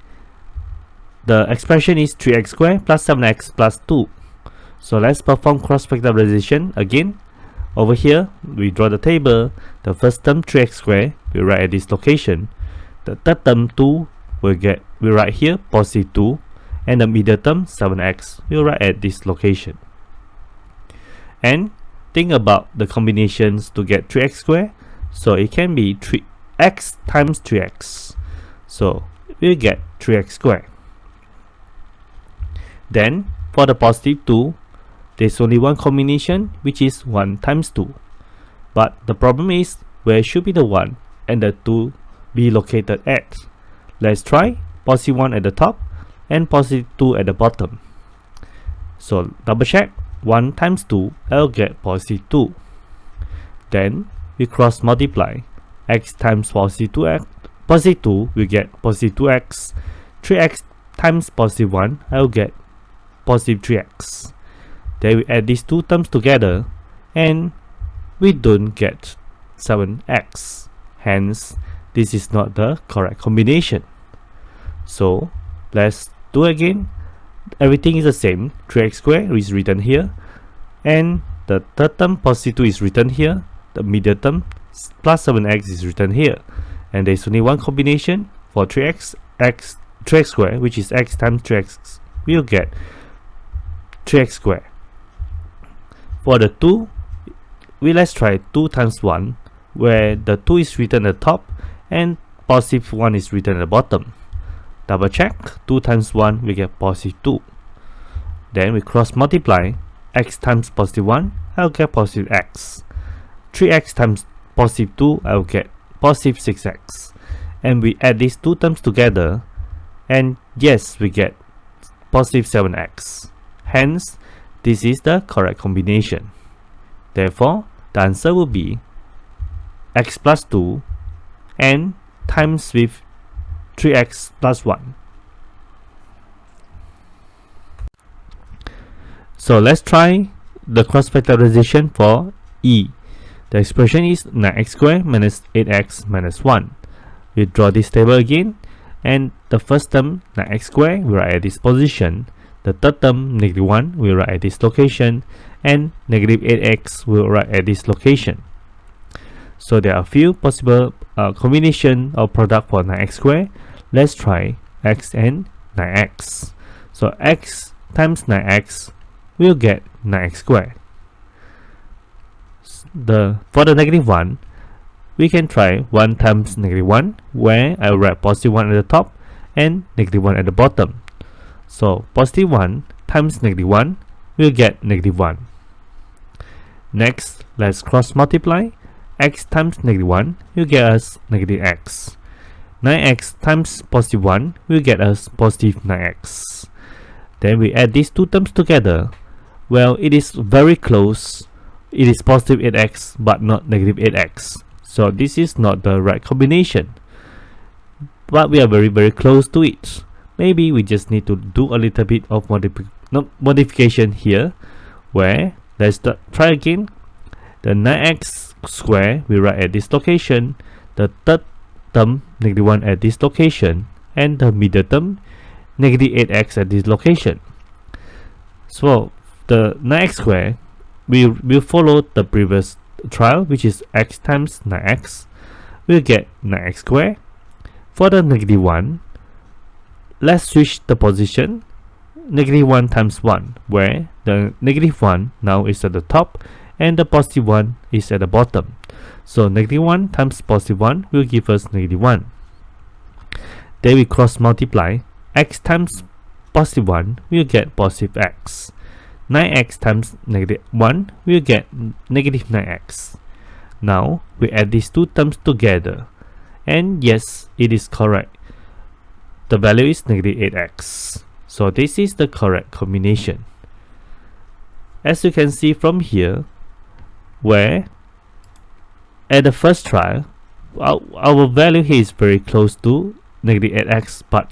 the expression is 3x squared plus 7x plus 2. So let's perform cross factorization again. Over here, we draw the table. The first term 3x squared we write at this location. The third term 2 we write here positive 2, and the middle term 7x we write at this location. And think about the combinations to get 3x squared. So it can be 3x times 3x. So we'll get 3x squared. Then for the positive 2, there's only one combination, which is 1 times 2. But the problem is, where should be the 1 and the 2 be located at? Let's try positive 1 at the top and positive 2 at the bottom. So double check, 1 times 2, I'll get positive 2. Then we cross multiply, x times positive 2x, positive 2 we get positive 2x, 3x times positive 1, I'll get positive 3x. Then we add these two terms together, and we don't get 7x. Hence, this is not the correct combination. So let's do again. Everything is the same. 3x squared is written here, and the third term positive 2 is written here. The middle term plus 7x is written here, and there is only one combination for 3x squared, which is x times 3x. We'll get 3x squared. For the 2, let's try 2 times 1, where the 2 is written at the top and positive 1 is written at the bottom. Double check, 2 times 1 we get positive 2. Then we cross multiply, x times positive 1, I'll get positive x. 3x times positive 2, I'll get positive 6x. And we add these two terms together, and yes, we get positive 7x. Hence, this is the correct combination. Therefore, the answer will be x plus 2 and times with 3x plus 1. So let's try the cross factorization for E. The expression is 9x squared minus 8x minus 1. We draw this table again, and the first term 9x squared we write at this position. The third term negative 1 we write at this location, and negative 8x we write at this location. So there are a few possible combination or product for 9x squared. Let's try x and 9x. So x times 9x will get 9x squared. For the negative 1, we can try 1 times negative 1, where I will write positive 1 at the top and negative 1 at the bottom. So positive 1 times negative 1 will get negative 1. Next, let's cross multiply. X times negative 1 will get us negative x. 9x times positive 1 will get us positive 9x. Then we add these two terms together. Well, it is very close. It is positive 8x but not negative 8x. So this is not the right combination. But we are very close to it. Maybe we just need to do a little bit of no modification here, where let's try again. The 9x square we write at this location, the third term -1 at this location, and the middle term -8x at this location. So the 9x square we will follow the previous trial, which is x times 9x. We'll get 9x square. For the -1, let's switch the position. -1 times 1, where the -1 now is at the top and the +1 is at the bottom. So -1 times +1 will give us -1. Then we cross multiply. X times +1 will get +x. 9x times -1 will get -9x. Now we add these two terms together, and yes, it is correct. The value is -8x. So this is the correct combination. As you can see from here, where at the first trial, our value here is very close to -8x, but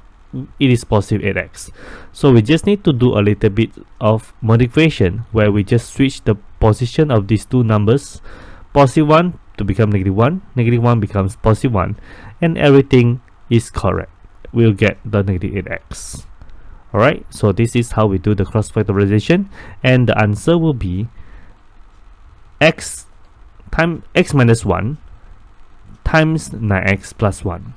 it is +8x. So we just need to do a little bit of modification, where we just switch the position of these two numbers, +1 to become -1, -1 becomes +1, and everything is correct. We'll get the -8x. Alright, so this is how we do the cross factorization, and the answer will be x times x minus 1 times 9x plus 1.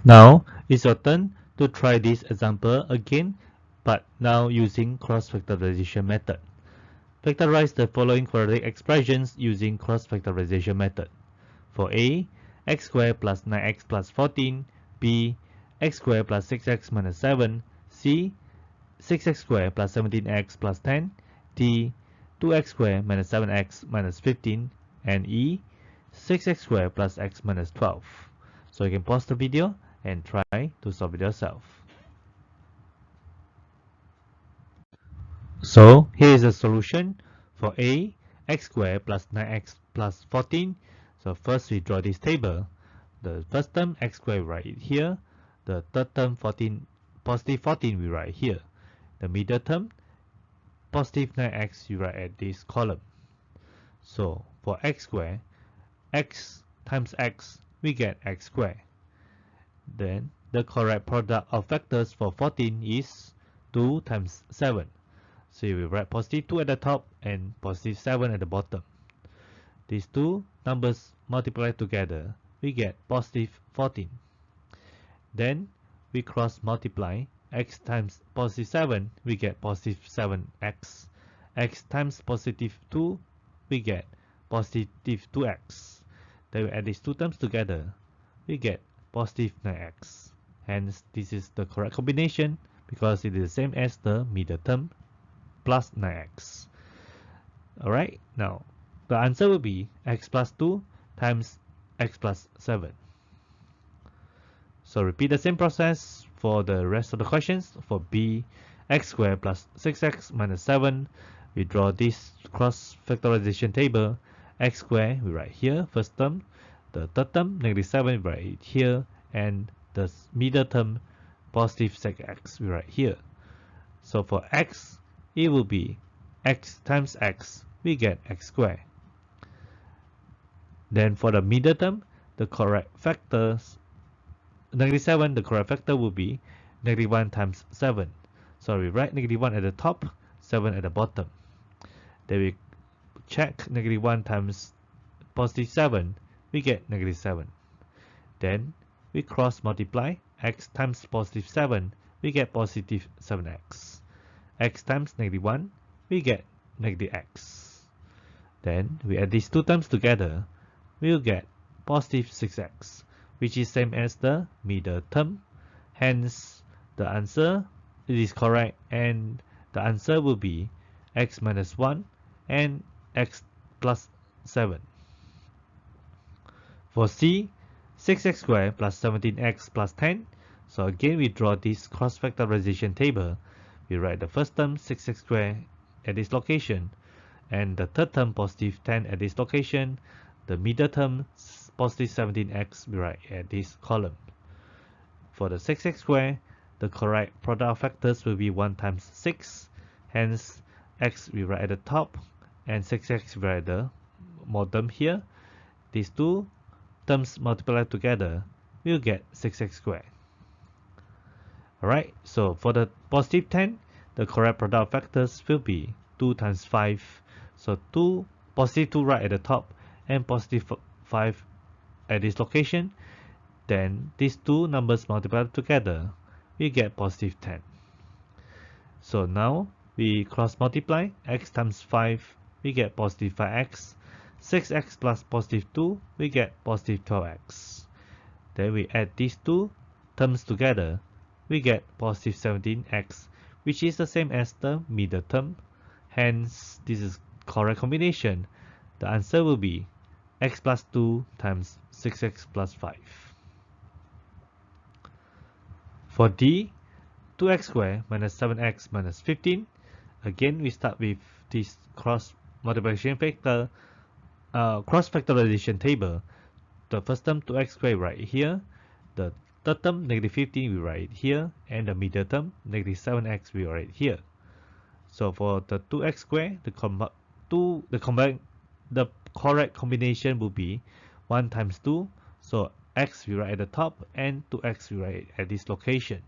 Now it's your turn to try this example again, but now using cross factorization method. Factorize the following quadratic expressions using cross factorization method. For A, x squared plus 9x plus 14. B, x squared plus 6x minus 7. C, 6x squared plus 17x plus 10. D, 2x squared minus 7x minus 15. And E, 6x squared plus x minus 12. So you can pause the video and try to solve it yourself. So here is the solution for A, x squared plus 9x plus 14. So first we draw this table. The first term x squared we write it here. The third term 14, positive 14 we write here. The middle term positive 9x you write at this column. So for x squared, x times x we get x squared. Then the correct product of factors for 14 is 2 times 7. So we write +2 at the top and +7 at the bottom. These two numbers multiply together, we get +14. Then we cross multiply. X times +7, we get +7x. X times +2, we get +2x. Then we add these two terms together, we get +9x. Hence, this is the correct combination because it is the same as the middle term plus 9x. Alright, now the answer will be x plus 2 times x plus 7. So repeat the same process for the rest of the questions. For B, x squared plus 6x minus 7, we draw this cross factorization table. X squared we write here, first term. The third term, -7, we write it here. And the middle term, +6x, we write here. So for x, it will be x times x, we get x squared. Then for the middle term, the correct factors, -7, the correct factor will be -1 times 7. So we write -1 at the top, 7 at the bottom. Then we check -1 times +7, we get -7. Then we cross multiply. X times +7, we get +7x. X times -1, we get -x. Then we add these two terms together, we'll get +6x, which is same as the middle term. Hence, the answer is correct, and the answer will be x minus 1 and x plus 7. For C, 6x squared plus 17x plus 10. So again, we draw this cross factorization table. We write the first term 6x squared at this location, and the third term +10 at this location, the middle term positive 17x we write at this column. For the 6x squared, the correct product of factors will be 1 times 6, hence x we write at the top and 6x we write at the bottom here. These two terms multiplied together will get 6x squared. Alright, so for the positive 10, the correct product of factors will be 2 times 5. So positive 2 right at the top and positive 5 at this location. Then these two numbers multiplied together, we get positive 10. So now we cross multiply x times 5, we get positive 5x. 6x plus positive 2, we get positive 12x. Then we add these two terms together, we get positive 17x, which is the same as the middle term. Hence, this is correct combination. The answer will be x plus 2 times 6x plus 5. For D, 2x squared minus 7x minus 15. Again, we start with this cross multiplication factor, cross factorization table. The first term 2x squared right here, the third term negative 15 we write here, and the middle term negative 7x we write here. So for the 2x squared, the correct combination will be 1 times 2. So x we write at the top and 2x we write at this location.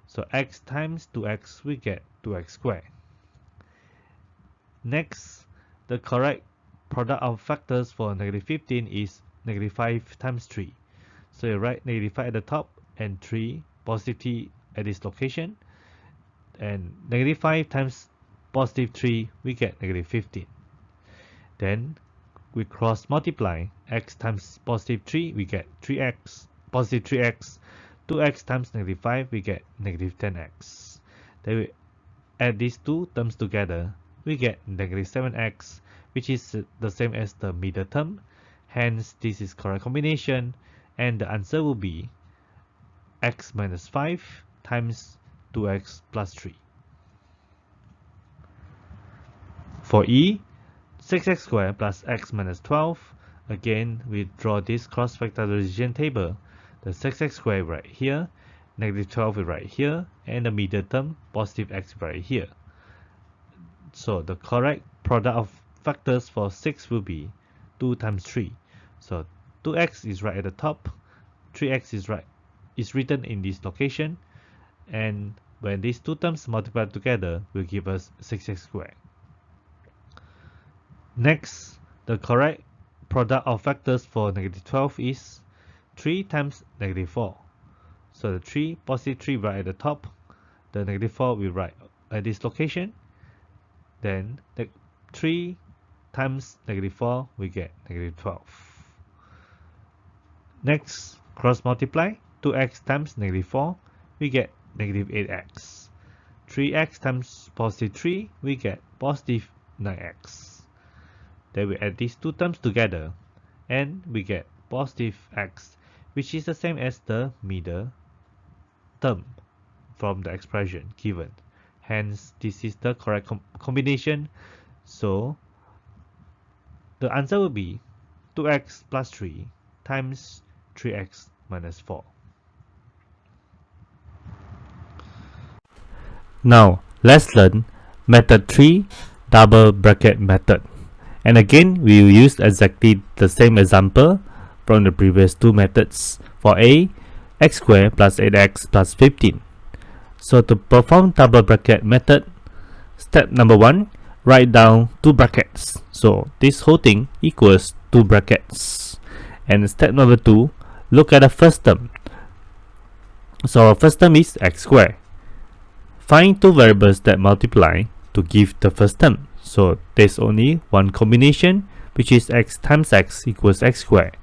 So x times 2x we get 2x squared. Next, the correct product of factors for negative 15 is negative 5 times 3. So you write negative 5 at the top and 3 positive 3 at this location. And negative 5 times positive 3 we get negative 15. Then we cross multiply x times positive 3 we get 3x, positive 3x. 2x times negative 5 we get negative 10x. Then we add these two terms together, we get negative 7x, which is the same as the middle term. Hence, this is correct combination, and the answer will be x minus 5 times 2x plus 3. For E, 6x squared plus x minus 12. Again, we draw this cross factorization table. The 6x squared right here, negative 12 right here, and the middle term positive x right here. So the correct product of factors for 6 will be 2 times 3. So 2x is right at the top, 3x is written in this location, and when these two terms multiply together will give us 6x squared. Next, the correct product of factors for negative 12 is 3 times negative 4. So the 3 positive 3 right at the top, the negative 4 we write at this location. Then the 3 times negative 4 we get negative 12. Next, cross multiply 2x times negative 4 we get negative 8x. 3x times positive 3 we get positive 9x. Then we add these two terms together and we get positive x, which is the same as the middle term from the expression given. Hence, this is the correct combination. So the answer will be 2x plus 3 times 3x minus 4. Now, let's learn method 3, double bracket method. And again, we will use exactly the same example from the previous two methods. For A, x squared plus 8x plus 15. So to perform double bracket method, step number 1, write down two brackets. So this whole thing equals two brackets. And step number 2, look at the first term. So our first term is x squared. Find two variables that multiply to give the first term. So there's only one combination, which is x times x equals x squared.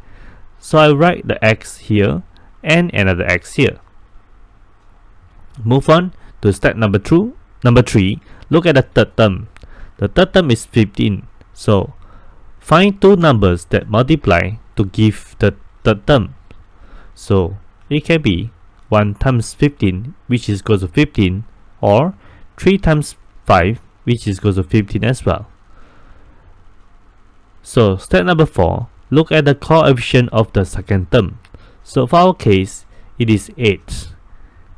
So I write the x here and another x here. Move on to step number 3. Look at the third term. The third term is 15. So find two numbers that multiply to give the third term. So it can be 1 times 15, which is equal to 15, or 3 times 5, which is equal to 15 as well. So step number 4, look at the coefficient of the second term. So for our case, it is 8.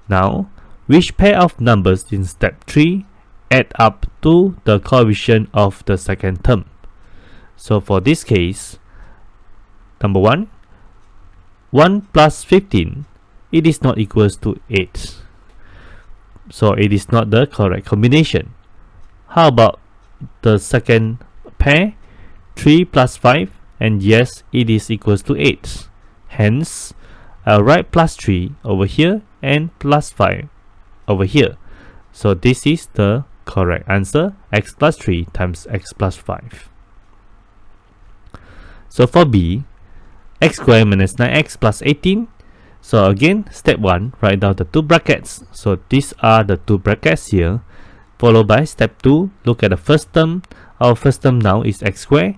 Now, which pair of numbers in step 3 add up to the coefficient of the second term? So for this case, number 1, 1 plus 15, it is not equals to 8. So it is not the correct combination. How about the second pair, 3 plus 5, and yes, it is equals to 8. Hence, I'll write plus 3 over here and plus 5 over here. So this is the correct answer, x plus 3 times x plus 5. So for B, x squared minus 9x plus 18. So again, step 1, write down the two brackets. So these are the two brackets here. Followed by step 2, look at the first term. Our first term now is x squared.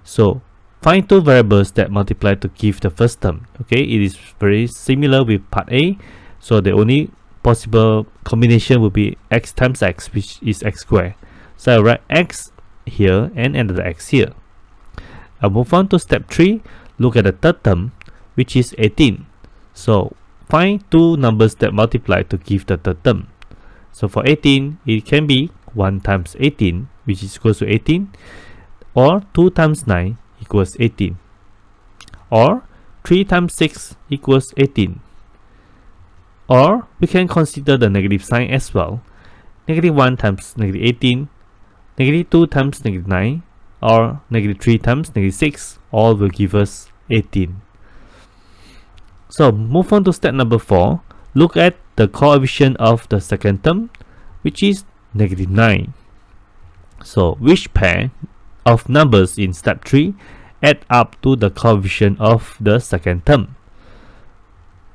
So find two variables that multiply to give the first term. Okay, it is very similar with part A. So the only possible combination will be x times x, which is x squared. So I write x here and another x here. I'll move on to step 3. Look at the third term, which is 18. So find two numbers that multiply to give the third term. So for 18, it can be 1 times 18, which is equals to 18, or 2 times 9 equals 18, or 3 times 6 equals 18. Or we can consider the negative sign as well. Negative 1 times negative 18, negative 2 times negative 9, or negative 3 times negative 6, all will give us 18. So move on to step number 4. Look at the coefficient of the second term, which is negative 9. So which pair of numbers in step 3 add up to the coefficient of the second term?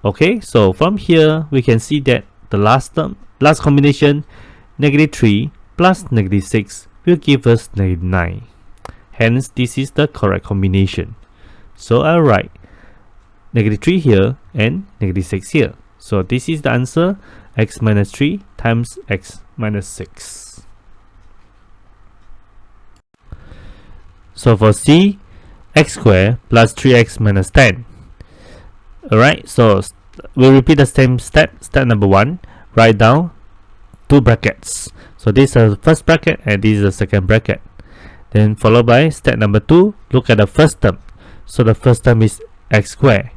Okay, so from here we can see that the last combination, negative 3 plus negative 6, will give us negative 9. Hence, this is the correct combination. So I'll write negative 3 here and negative 6 here. So this is the answer, x minus 3 times x minus 6. So for C, x squared plus 3x minus 10. Alright, so we'll repeat the same step. Step number 1, write down two brackets. So this is the first bracket and this is the second bracket. Then followed by step number 2, look at the first term. So the first term is x squared.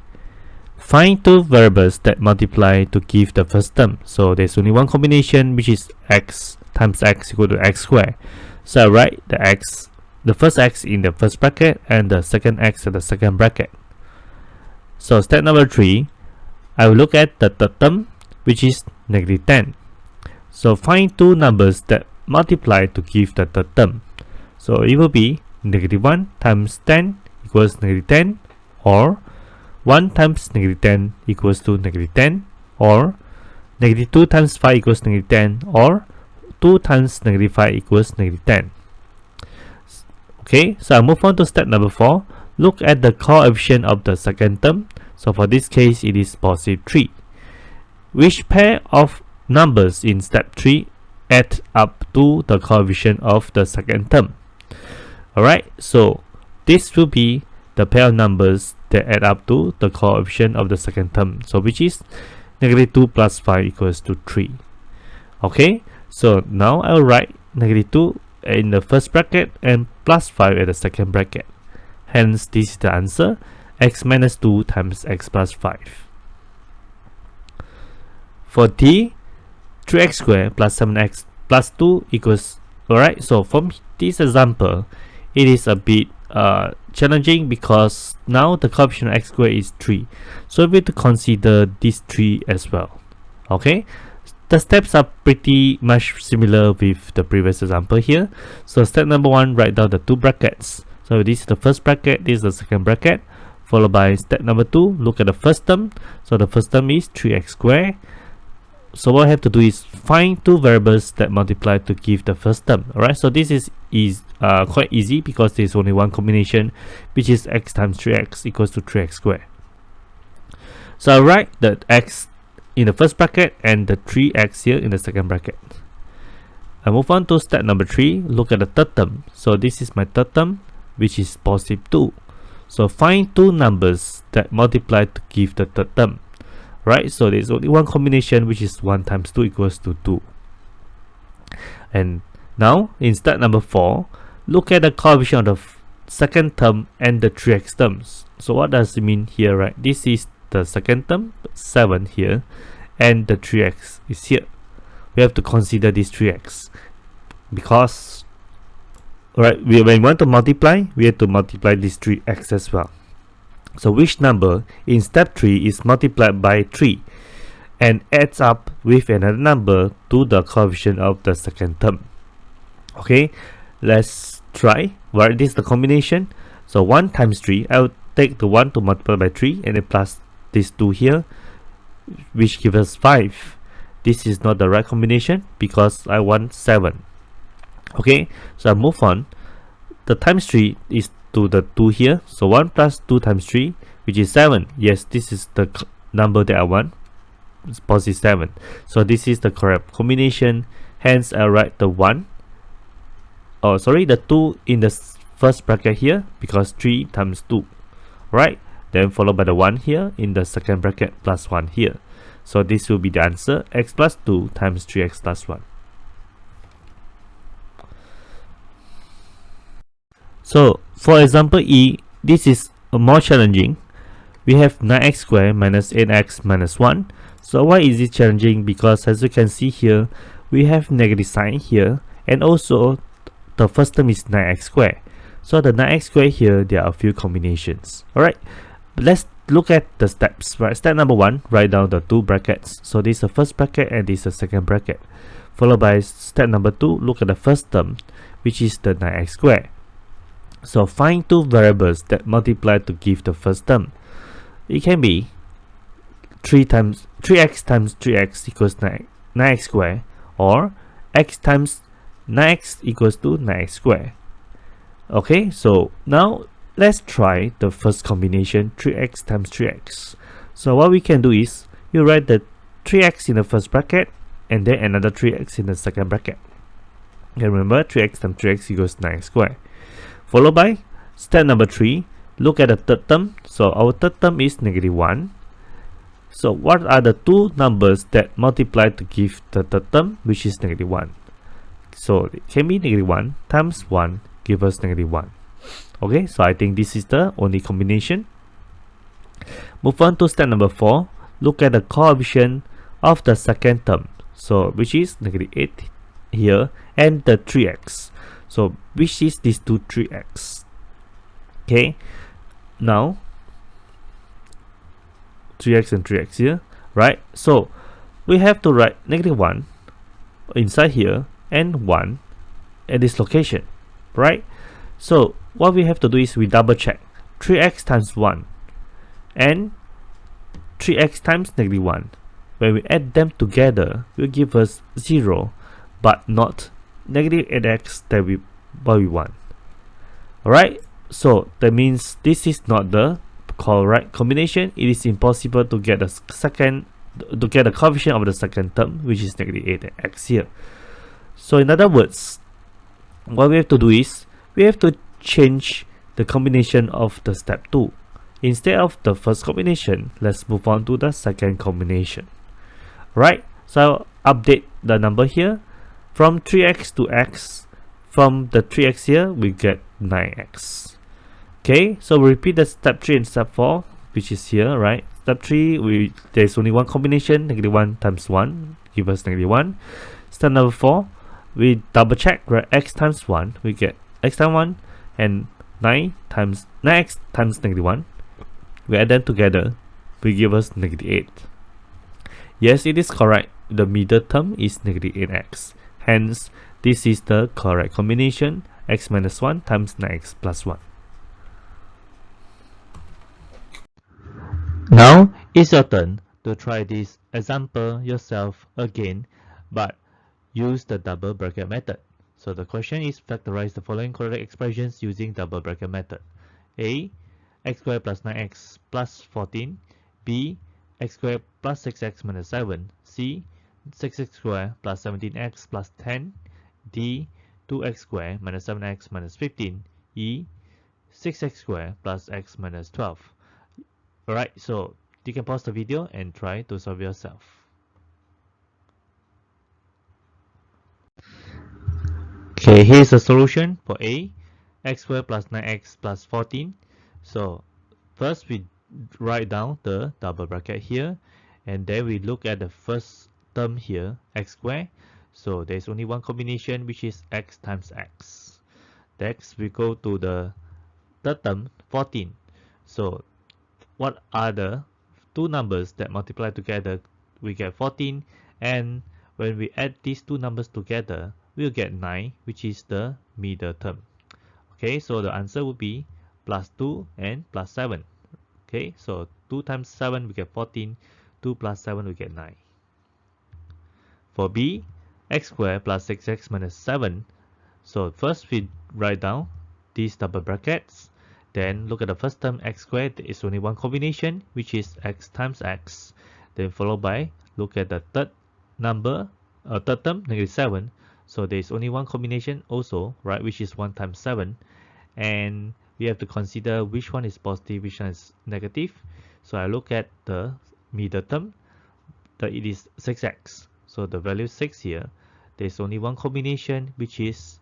Find two variables that multiply to give the first term. So there's only one combination, which is x times x equal to x squared. So I write the first x in the first bracket and the second x in the second bracket. So step number 3, I will look at the third term, which is negative 10. So find two numbers that multiply to give the third term. So it will be negative 1 times 10 equals negative 10, or 1 times negative 10 equals to negative 10, or negative 2 times 5 equals negative 10, or 2 times negative 5 equals negative 10. Okay, so I move on to step number 4. Look at the coefficient of the second term. So for this case, it is positive 3. Which pair of numbers in step 3 add up to the coefficient of the second term? Alright, so this will be the pair of numbers that add up to the coefficient of the second term. So which is negative 2 plus 5 equals to 3. Okay, so now I'll write negative 2 in the first bracket and plus 5 at the second bracket. Hence, this is the answer, x minus 2 times x plus 5. For D, 3x squared plus 7x plus 2 equals, alright, so from this example, it is a bit challenging because now the coefficient of x squared is 3. So we have to consider this 3 as well. Okay, the steps are pretty much similar with the previous example here. So step number 1, write down the two brackets. So this is the first bracket, this is the second bracket. Followed by step number 2, look at the first term. So the first term is 3x squared. So what I have to do is find two variables that multiply to give the first term. Alright, so this is quite easy because there is only one combination, which is x times 3x equals to 3x squared. So I write the x in the first bracket and the 3x here in the second bracket. I move on to step number 3, look at the third term. So this is my third term, which is positive 2. So find two numbers that multiply to give the third term. Right, so there's only one combination, which is 1 times 2 equals to 2. And now in step number 4, look at the coefficient of the second term and the 3x terms. So what does it mean here, right? This is the second term, 7 here, and the 3x is here. We have to consider this 3x because, right, when we want to multiply, we have to multiply this 3x as well. So which number in step 3 is multiplied by 3 and adds up with another number to the coefficient of the second term? Okay, let's try. What is the combination? So 1 times 3, I will take the 1 to multiply by 3 and then plus this 2 here, which gives us 5. This is not the right combination because I want 7. Okay, so I move on. The times 3 is to the 2 here, so 1 plus 2 times 3, which is 7. Yes, this is the number that I want. It's positive 7. So this is the correct combination. Hence, I write the 1. Oh, sorry, the 2 in the first bracket here because 3 times 2. Right? Then followed by the 1 here in the second bracket plus 1 here. So this will be the answer, x plus 2 times 3x plus 1. So for example E, this is more challenging. We have 9x squared minus 8x minus 1. So why is it challenging? Because as you can see here, we have negative sign here, and also the first term is 9x squared. So the 9x squared here, there are a few combinations. Alright, let's look at the steps. Right, step number 1, write down the two brackets. So this is the first bracket and this is the second bracket. Followed by step number 2, look at the first term, which is the 9x squared. So find two variables that multiply to give the first term. It can be 3x times 3x equals 9x squared, or x times 9x equals to 9x squared. Okay, so now let's try the first combination, 3x times 3x. So what we can do is, you write the 3x in the first bracket and then another 3x in the second bracket. And remember, 3x times 3x equals 9x squared. Followed by step number 3, look at the third term. So our third term is negative 1. So what are the two numbers that multiply to give the third term, which is negative 1? So it can be negative 1 times 1 give us negative 1. Okay, so I think this is the only combination. Move on to step number 4. Look at the coefficient of the second term. So which is negative 8 here and the 3x. So which is these two 3x? Okay, now 3x and 3x here, right? So we have to write negative 1 inside here and 1 at this location, right? So what we have to do is we double check 3x times 1 and 3x times negative 1. When we add them together, will give us 0, but not negative 8x that we want. Alright, so that means this is not the correct combination. It is impossible to get the coefficient of the second term, which is negative 8x here. So in other words, what we have to do is we have to change the combination of the step 2. Instead of the first combination, let's move on to the second combination. Right, so I'll update the number here from 3x to x. From the 3x here, we get 9x. Okay, so we repeat the step 3 and step 4, which is here, right? Step 3, there's only one combination, negative 1 times 1 give us negative 1. Step number 4, we double check, right? X times 1, we get x times 1, and 9x times negative 1. We add them together, we give us negative 8. Yes, it is correct. The middle term is negative 8x. Hence, this is the correct combination, x minus 1 times 9x plus 1. Now, it's your turn to try this example yourself again, but use the double bracket method. So the question is, factorize the following correct expressions using double bracket method. A, x squared plus 9x plus 14. B, x squared plus 6x minus 7. C, 6x squared plus 17x plus 10. D, 2x squared minus 7x minus 15. E, 6x squared plus x minus 12. Alright, so you can pause the video and try to solve yourself. Okay, here's the solution for A. X squared plus 9x plus 14. So first we write down the double bracket here, and then we look at the first term here, x squared. So there's only one combination, which is x times x. Next we go to the third term, 14. So what are the two numbers that multiply together? We get 14, and when we add these two numbers together, we'll get 9, which is the middle term. Okay, so the answer would be plus 2 and plus 7. Okay, so 2 times 7 we get 14, 2 plus 7 we get 9. For B, x squared plus 6x minus 7. So first we write down these double brackets, then look at the first term, x squared. There is only one combination, which is x times x. Then followed by, look at the third term, negative 7. So there is only one combination also, right, which is 1 times 7. And we have to consider which one is positive, which one is negative. So I look at the middle term, it is 6x. So the value 6 here, there is only one combination, which is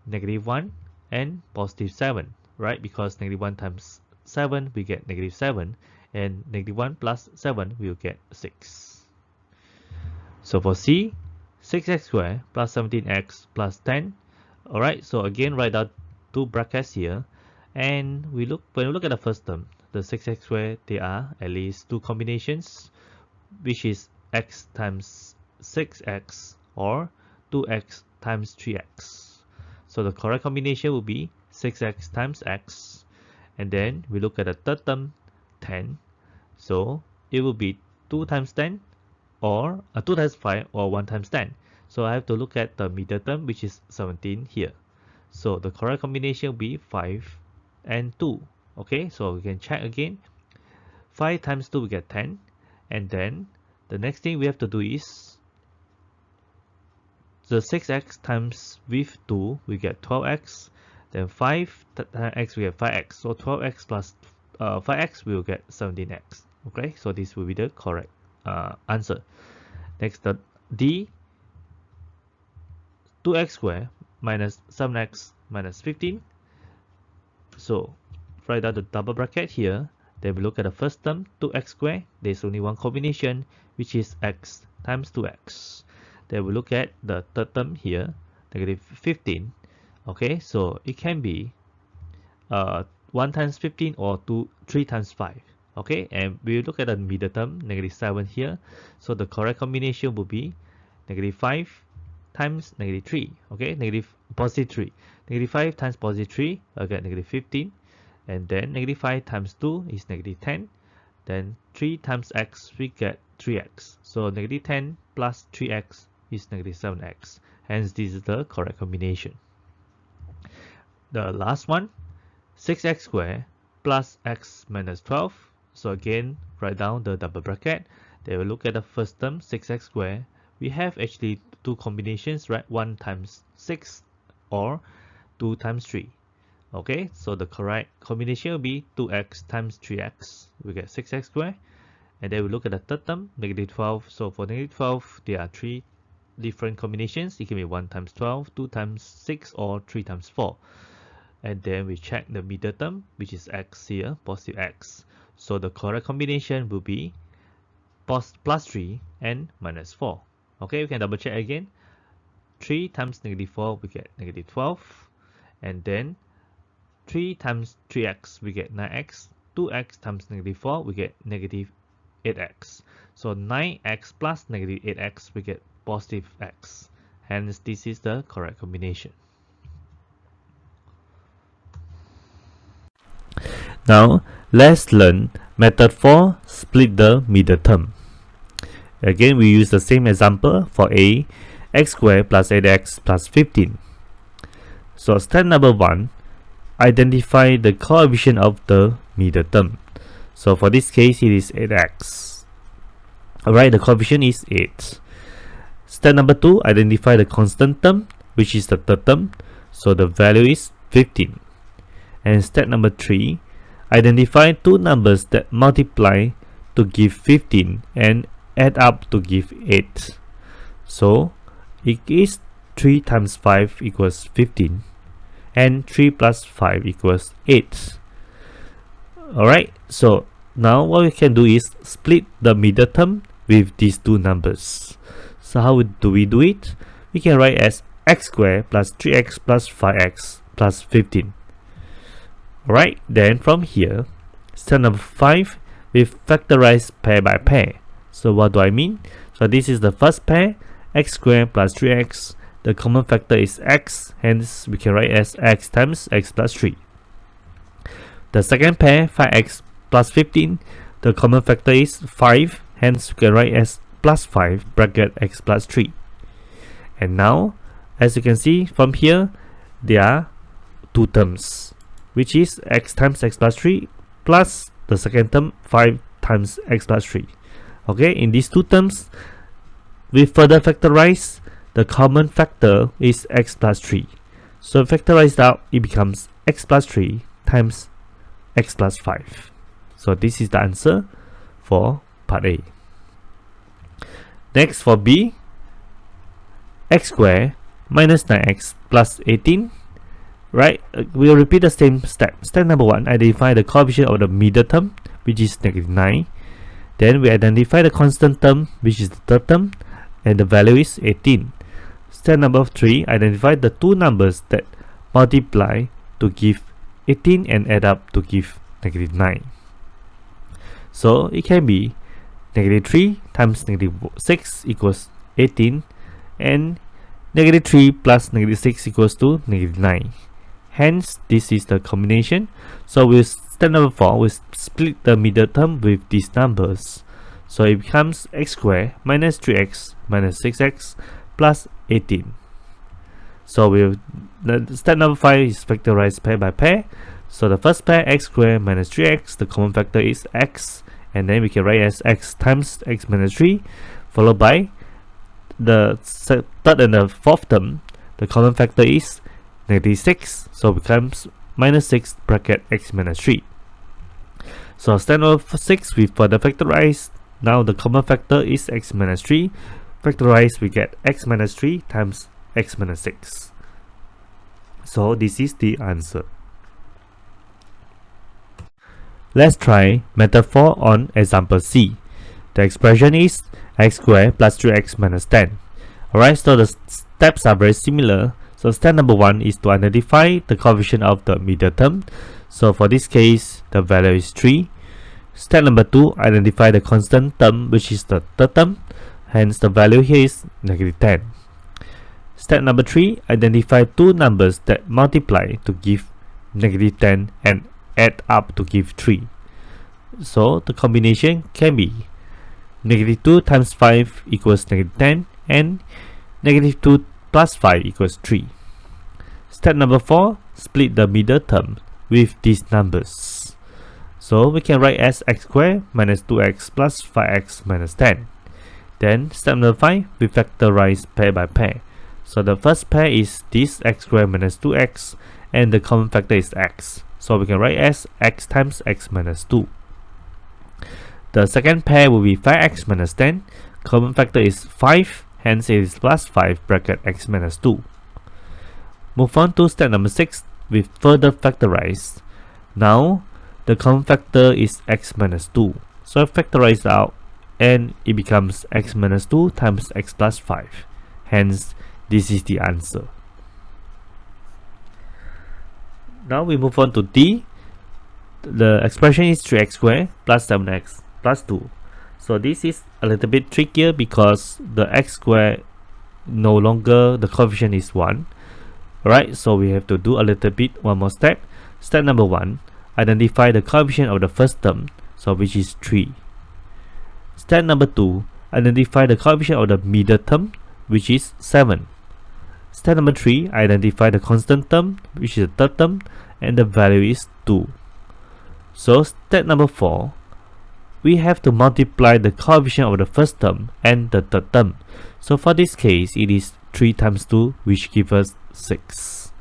negative 1 and positive 7, right? Because negative 1 times 7, we get negative 7, and negative 1 plus 7, we will get 6. So for C, 6x squared plus 17x plus 10. Alright, so again write out two brackets here, and when we look at the first term, the 6x squared, there are at least two combinations, which is x times 6x or 2x times 3x. So the correct combination will be 6x times x, and then we look at the third term, 10. So it will be 2 times 10 or 2 times 5 or 1 times 10. So I have to look at the middle term, which is 17 here. So the correct combination will be 5 and 2. Okay, so we can check again. 5 times 2 we get 10, and then the next thing we have to do is the 6x times with 2 we get 12x, then 5 times x we get 5x. So 12x plus 5x we will get 17x. Okay, so this will be the correct answer. Next, the D, 2x squared minus 7x minus 15. So write out the double bracket here. Then we look at the first term, 2x squared. There's only one combination, which is x times 2x. Then we look at the third term here, negative 15. Okay, so it can be 1 times 15 or 3 times 5. Okay, and we look at the middle term, negative 7 here. So the correct combination will be negative 5 times negative 3. Okay, positive 3. Negative 5 times positive 3, I'll get negative 15. And then negative 5 times 2 is negative 10. Then 3 times x, we get 3x. So negative 10 plus 3x is negative 7x. Hence, this is the correct combination. The last one, 6x squared plus x minus 12. So again, write down the double bracket. Then we look at the first term, 6x squared. We have actually two combinations, right? 1 times 6 or 2 times 3. Okay, so the correct combination will be 2x times 3x. We get 6x squared. And then we look at the third term, negative 12. So for negative 12, there are 3 different combinations. It can be 1 times 12, 2 times 6, or 3 times 4. And then we check the middle term, which is x here, positive x. So the correct combination will be plus 3 and minus 4. Okay, we can double check again. 3 times negative 4, we get negative 12. And then 3 times 3x, we get 9x. 2x times negative 4, we get negative 8x. So 9x plus negative 8x, we get positive x. Hence, this is the correct combination. Now, let's learn method for split the middle term. Again, we use the same example for A, x squared plus 8x plus 15. So step number 1, identify the coefficient of the middle term. So for this case, it is 8x. Alright, the coefficient is 8. Step number 2, identify the constant term, which is the third term. So the value is 15. And step number 3, identify two numbers that multiply to give 15 and add up to give 8. So it is 3 times 5 equals 15 and 3 plus 5 equals 8. Alright, so now what we can do is split the middle term with these two numbers. So how do we do it? We can write as x squared plus 3x plus 5x plus 15. Alright, then from here, step number 5, we factorize pair by pair. So what do I mean? So this is the first pair, x squared plus 3x. The common factor is x, hence we can write as x times x plus 3. The second pair, 5x plus 15. The common factor is 5, hence we can write as plus 5 bracket x plus 3. And now, as you can see from here, there are two terms, which is x times x plus 3 plus the second term 5 times x plus 3. Okay, in these two terms, we further factorize. The common factor is x plus 3. So factorized out, it becomes x plus 3 times x plus 5. So this is the answer for part A. Next for B, x squared minus 9x plus 18. Right, we'll repeat the same step. Step number 1, identify the coefficient of the middle term, which is -9. Then we identify the constant term, which is the third term, and the value is 18. Step number 3, identify the two numbers that multiply to give 18 and add up to give -9. So it can be -3 times -6 equals 18, and -3 plus -6 equals to -9. Hence, this is the combination. So with step number 4, we split the middle term with these numbers. So it becomes x squared minus 3x minus 6x plus 18. So with the step number 5 is factorize pair by pair. So the first pair, x squared minus 3x, the common factor is x, and then we can write as x times x minus 3, followed by the third and the fourth term. The common factor is -6, so it becomes minus 6 bracket x minus 3. So step number 6, we further factorize. Now the common factor is x minus 3. Factorize, we get x minus 3 times x minus 6. So this is the answer. Let's try method 4 on example C. The expression is x squared plus 3x minus 10. Alright, so the steps are very similar. So step number 1 is to identify the coefficient of the middle term. So for this case, the value is 3. Step number 2, identify the constant term, which is the third term. Hence the value here is -10. Step number 3, identify two numbers that multiply to give -10 and add up to give 3. So the combination can be -2 times 5 equals -10 and -2 plus 5 equals 3. Step number 4, split the middle term with these numbers. So we can write as x squared minus 2x plus 5x minus 10. Then step number 5, we factorize pair by pair. So the first pair is this x squared minus 2x, and the common factor is x. So we can write as x times x minus 2. The second pair will be 5x minus 10. Common factor is 5, hence it is plus 5 bracket x minus 2. Move on to step number 6, we further factorize. Now the common factor is x minus 2. So I factorize out, and it becomes x minus 2 times x plus 5. Hence, this is the answer. Now we move on to D. The expression is 3x squared plus 7x plus 2. So this is a little bit trickier because the x squared no longer, the coefficient is 1. Alright, so we have to do a little bit, one more step. Step number 1, identify the coefficient of the first term, so which is 3. Step number 2, identify the coefficient of the middle term, which is 7. Step number 3, identify the constant term, which is the third term, and the value is 2. So step number 4, we have to multiply the coefficient of the first term and the third term. So for this case, it is 3 times 2, which gives us 6.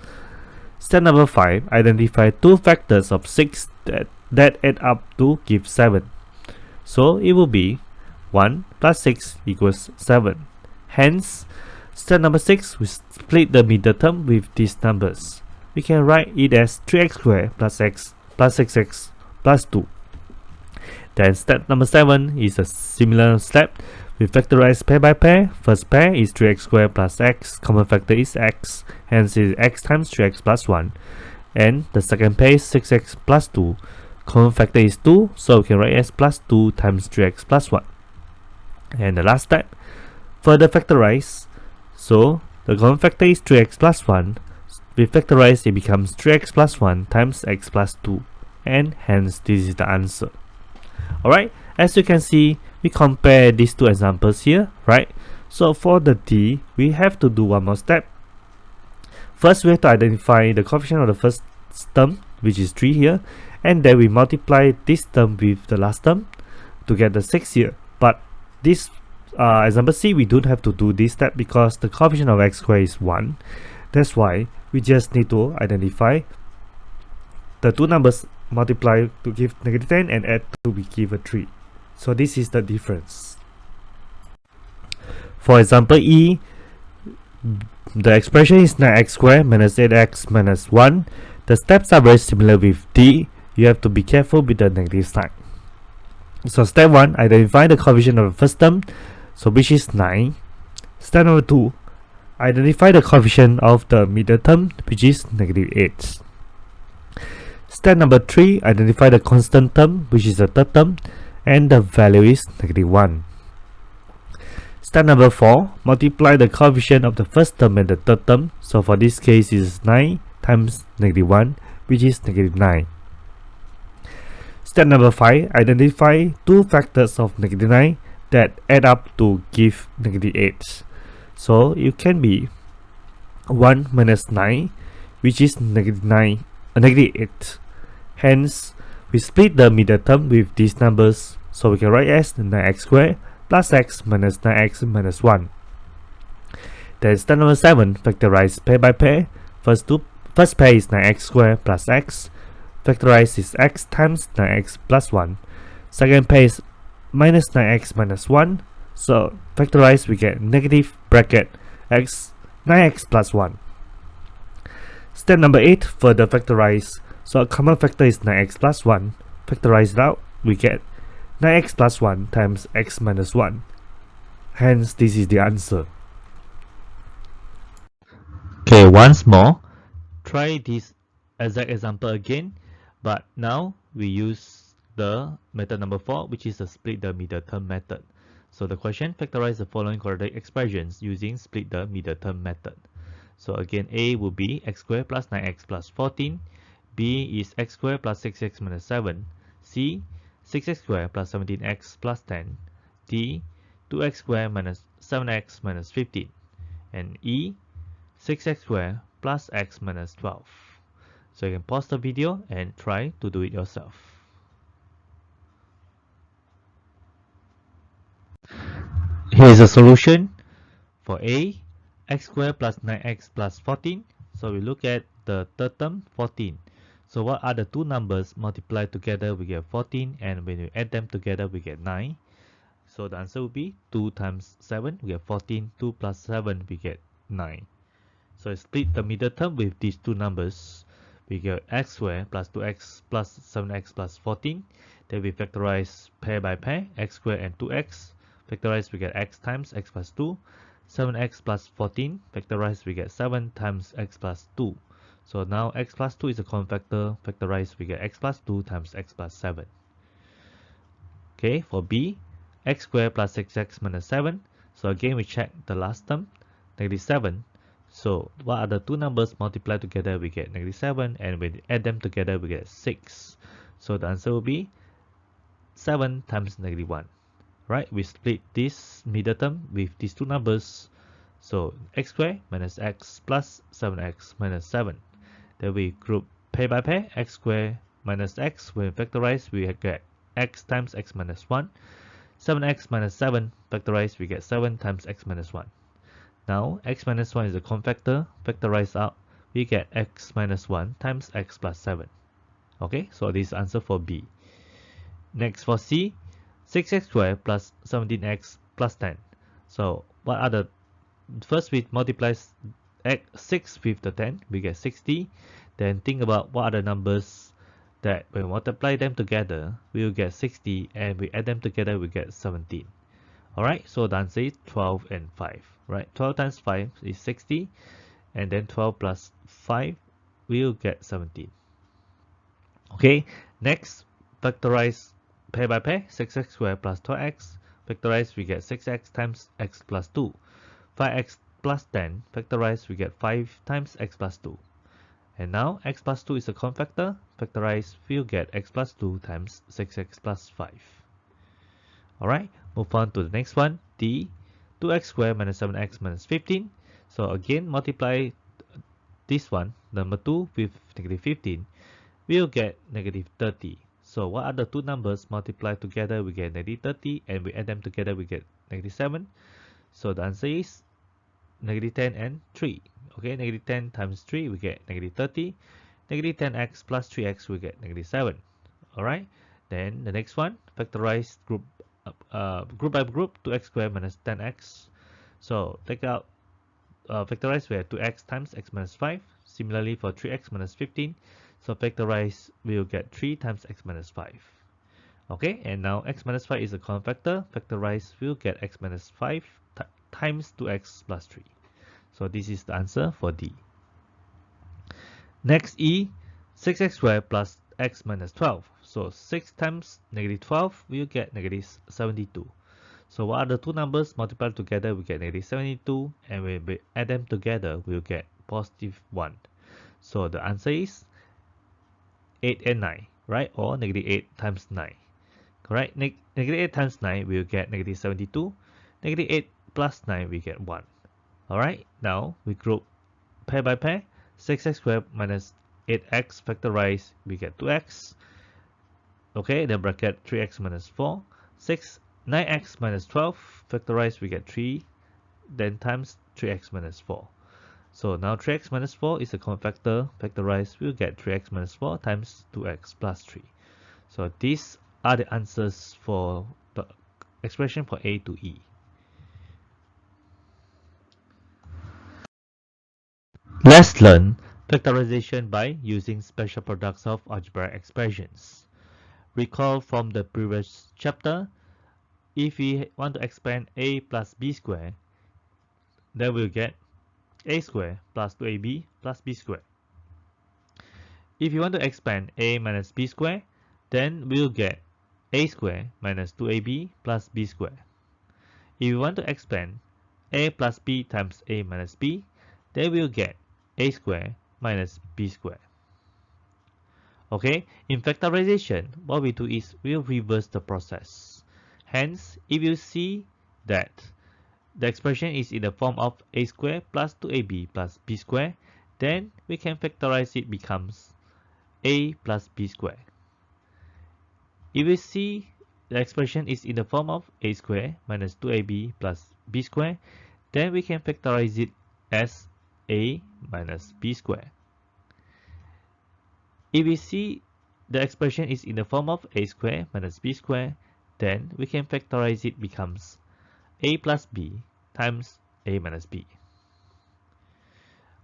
Step number 5, identify two factors of 6 that add up to give 7. So it will be 1 plus 6 equals 7. Hence, step number 6, we split the middle term with these numbers. We can write it as 3x squared plus x plus 6x plus 2. Then step number 7 is a similar step. We factorize pair by pair. First pair is 3x squared plus x. Common factor is x. Hence it is x times 3x plus 1. And the second pair is 6x plus 2. Common factor is 2. So we can write as plus 2 times 3x plus 1. And the last step, further factorize. So the common factor is 3x plus 1. We factorize, it becomes 3x plus 1 times x plus 2. And hence this is the answer. Alright, as you can see, we compare these two examples here, right? So for the D, we have to do one more step. First, we have to identify the coefficient of the first term, which is 3 here, and then we multiply this term with the last term to get the 6 here. But this example C, we don't have to do this step because the coefficient of x squared is 1. That's why we just need to identify the two numbers, multiply to give negative 10 and add to give a 3. So this is the difference. For example E, the expression is 9x squared minus 8x minus 1. The steps are very similar with D. You have to be careful with the negative sign. So step 1, identify the coefficient of the first term, so which is 9. Step number 2, identify the coefficient of the middle term, which is negative 8. Step number 3, identify the constant term, which is the third term, and the value is negative 1. Step number 4, multiply the coefficient of the first term and the third term. So for this case, it is 9 times negative 1, which is negative 9. Step number 5, identify two factors of negative 9 that add up to give negative 8. So it can be 1 minus 9, which is negative 8. Hence, we split the middle term with these numbers, so we can write as 9x squared plus x minus 9x minus 1. Then step number 7, factorize pair by pair. First pair is 9x squared plus x. Factorize is x times 9x plus 1. Second pair is minus 9x minus 1. So factorize, we get negative bracket x 9x plus 1. Step number 8, further factorize. So a common factor is 9x plus 1. Factorize it out, we get 9x plus 1 times x minus 1. Hence, this is the answer. Okay, once more, try this exact example again, but now we use the method number 4, which is the split the middle term method. So the question, factorize the following quadratic expressions using split the middle term method. So again, A will be x squared plus 9x plus 14. B is x squared plus 6x minus 7. C, 6x squared plus 17x plus 10. D, 2x squared minus 7x minus 15. And E, 6x squared plus x minus 12. So you can pause the video and try to do it yourself. Here is a solution for A, x squared plus 9x plus 14. So we look at the third term, 14. So what are the two numbers multiplied together? We get 14, and when we add them together, we get 9. So the answer will be 2 times 7, we get 14. 2 plus 7, we get 9. So I split the middle term with these two numbers. We get x squared plus 2x plus 7x plus 14. Then we factorize pair by pair, x squared and 2x. Factorize, we get x times x plus 2. 7x plus 14. Factorize, we get 7 times x plus 2. So now x plus 2 is a common factor. Factorize, we get x plus 2 times x plus 7. Okay, for B, x squared plus 6x minus 7. So again, we check the last term, negative 7. So what are the two numbers multiplied together? We get negative 7, and when we add them together, we get 6. So the answer will be 7 times negative 1. Right, we split this middle term with these two numbers. So x squared minus x plus 7x minus 7. Then we group pair by pair, x squared minus x. When we factorize, we get x times x minus 1. 7x minus 7, factorize, we get 7 times x minus 1. Now, x minus 1 is a common factor. Factorize out, we get x minus 1 times x plus 7. Okay, so this is answer for B. Next for C, 6x squared plus 17x plus 10. So what are the, first we multiply 6 with the 10, we get 60. Then think about what are the numbers that when we multiply them together, we will get 60, and we add them together, we get 17. Alright, so the answer is 12 and 5. Right, 12 times 5 is 60, and then 12 plus 5 will get 17. Okay, next, factorize pair by pair, 6x squared plus 12x. Factorize, we get 6x times x plus 2. 5x plus 10, factorize, we get 5 times x plus 2. And now x plus 2 is a common factor. Factorize, we'll get x plus 2 times 6x plus 5. Alright, move on to the next one. D, 2x squared minus 7x minus 15. So again, multiply this one, number 2, with negative 15. We'll get negative 30. So what are the two numbers multiplied together? We get negative 30, and we add them together, we get negative 7. So the answer is negative 10 and 3. Okay, negative 10 times 3, we get negative 30. Negative 10x plus 3x, we get negative 7. Alright, then the next one, factorize group by group, 2x squared minus 10x. So take out, factorize, we have 2x times x minus 5. Similarly for 3x minus 15. So factorize, we'll get 3 times x minus 5. Okay, and now x minus 5 is a common factor. Factorize, we'll get x minus 5 times 2x plus 3. So this is the answer for D. Next, E, 6x squared plus x minus 12. So 6 times negative 12, we'll get negative 72. So what are the two numbers multiplied together? We get negative 72, and when we add them together, we'll get positive 1. So the answer is 8 and 9, right? Or negative 8 times 9. Correct? Negative 8 times 9, we'll get negative 72. Negative 8 plus 9, we get 1. Alright, now we group pair by pair. 6x squared minus 8x factorize, we get 2x. Okay, then bracket 3x minus 4. 9x minus 12 factorize, we get 3. Then times 3x minus 4. So now 3x minus 4 is a common factor. Factorize, we'll get 3x minus 4 times 2x plus 3. So these are the answers for the expression for A to E. Let's learn factorization by using special products of algebraic expressions. Recall from the previous chapter, if we want to expand a plus b squared, then we'll get a squared plus 2ab plus b squared. If you want to expand a minus b squared, then we'll get a squared minus 2ab plus b squared. If you want to expand a plus b times a minus b, then we'll get a squared minus b squared. Okay, in factorization, what we do is we'll reverse the process. Hence, if you see that the expression is in the form of a squared plus 2ab plus b squared, then we can factorize it becomes a plus b squared. If we see the expression is in the form of a squared minus 2ab plus b squared, then we can factorize it as a minus b squared. If we see the expression is in the form of a squared minus b squared, then we can factorize it becomes a plus b times a minus b.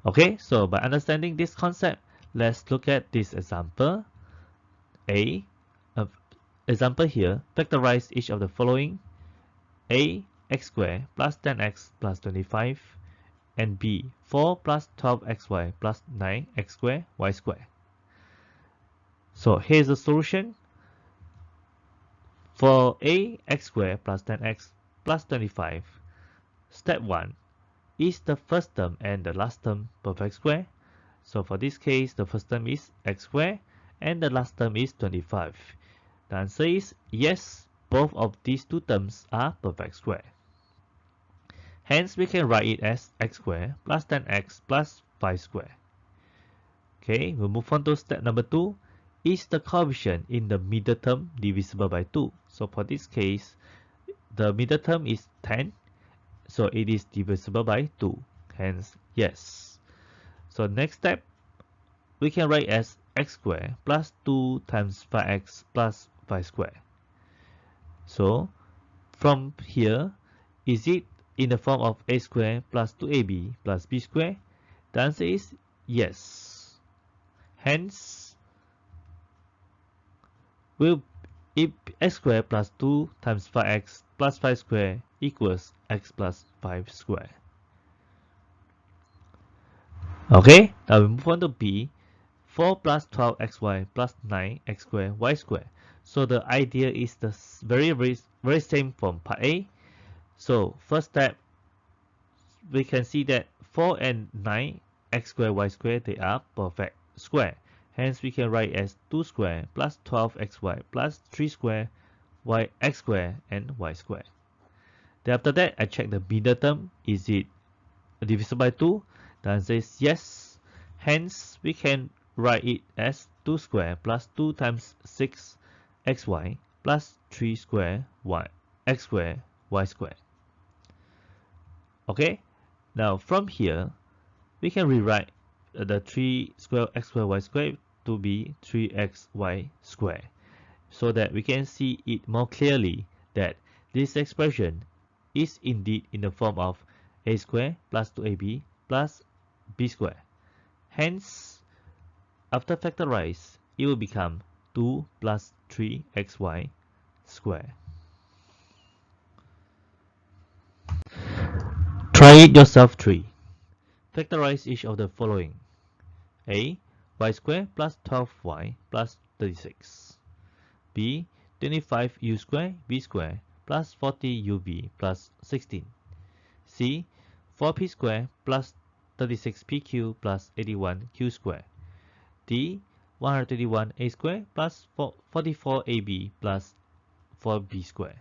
Okay, so by understanding this concept, let's look at this example. Example here, factorize each of the following: a x squared plus 10x plus 25, and b 4 plus 12xy plus 9x squared y squared. So here's the solution. For a x squared plus 10x plus 25, step 1 is the first term and the last term perfect square. So for this case, the first term is x squared and the last term is 25. The answer is yes, both of these two terms are perfect square. Hence, we can write it as x squared plus 10x plus 5 squared. Okay, we'll move on to step number 2. Is the coefficient in the middle term divisible by 2? So for this case, the middle term is 10, so it is divisible by 2. Hence, yes. So next step, we can write as x squared plus 2 times 5x plus 5 squared. So from here, is it in the form of a squared plus 2ab plus b squared? The answer is yes. Hence, if x squared plus 2 times 5x plus 5 squared equals x plus 5 squared. Okay, now we move on to B. 4 plus 12xy plus 9x squared y squared. So the idea is the very same from part A. So first step, we can see that 4 and 9 x squared y squared, they are perfect square. Hence we can write as 2 squared plus 12xy plus 3 squared y x squared and y squared. Then after that, I check the middle term. Is it divisible by 2? The answer is yes. Hence we can write it as 2 squared plus 2 times 6 xy plus 3 squared y x squared y squared. Okay, now from here we can rewrite the 3 squared x squared y squared to be 3xy squared, so that we can see it more clearly that this expression is indeed in the form of a squared plus 2ab plus b squared. Hence, after factorize, it will become 2 plus 3xy squared. Try it yourself 3. Factorize each of the following. A. Y squared plus 12y plus 36. B. 25u squared b squared plus 40ub plus 16. C. 4p squared plus 36pq plus 81q squared. D. 131a squared plus 44ab plus 4b squared.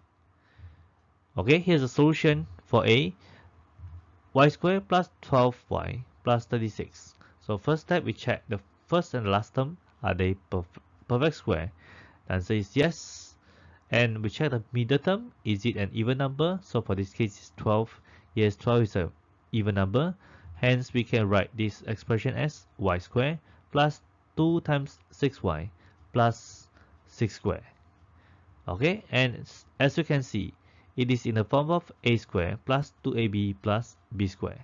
Okay, here's a solution for A. Y squared plus 12y plus 36. So first step, we check the first and last term, are they perfect square? The answer is yes. And we check the middle term, is it an even number? So for this case, it's 12. Yes, 12 is an even number. Hence, we can write this expression as y squared plus 2 times 6y plus 6 squared. Okay, and as you can see, it is in the form of a squared plus 2ab plus b squared.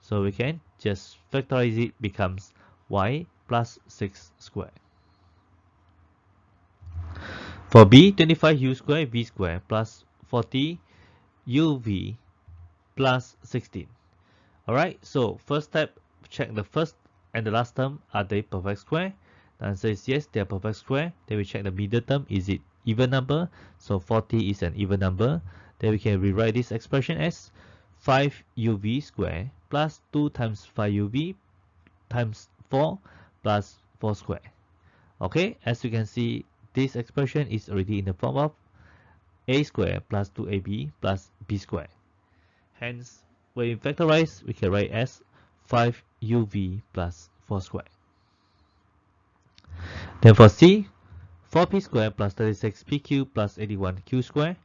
So we can just factorize it, becomes y plus 6 squared. For b, 25u squared v squared plus 40uv plus 16. Alright, so first step, check the first and the last term, are they perfect square? The answer is yes, they are perfect square. Then we check the middle term, is it even number? So 40 is an even number. Then we can rewrite this expression as 5uv squared plus 2 times 5uv times 4 plus 4 squared. Okay, as you can see, this expression is already in the form of a squared plus 2ab plus b squared. Hence, when we factorize, we can write as 5uv plus 4 squared. Then for C, 4p squared plus 36pq plus 81q squared.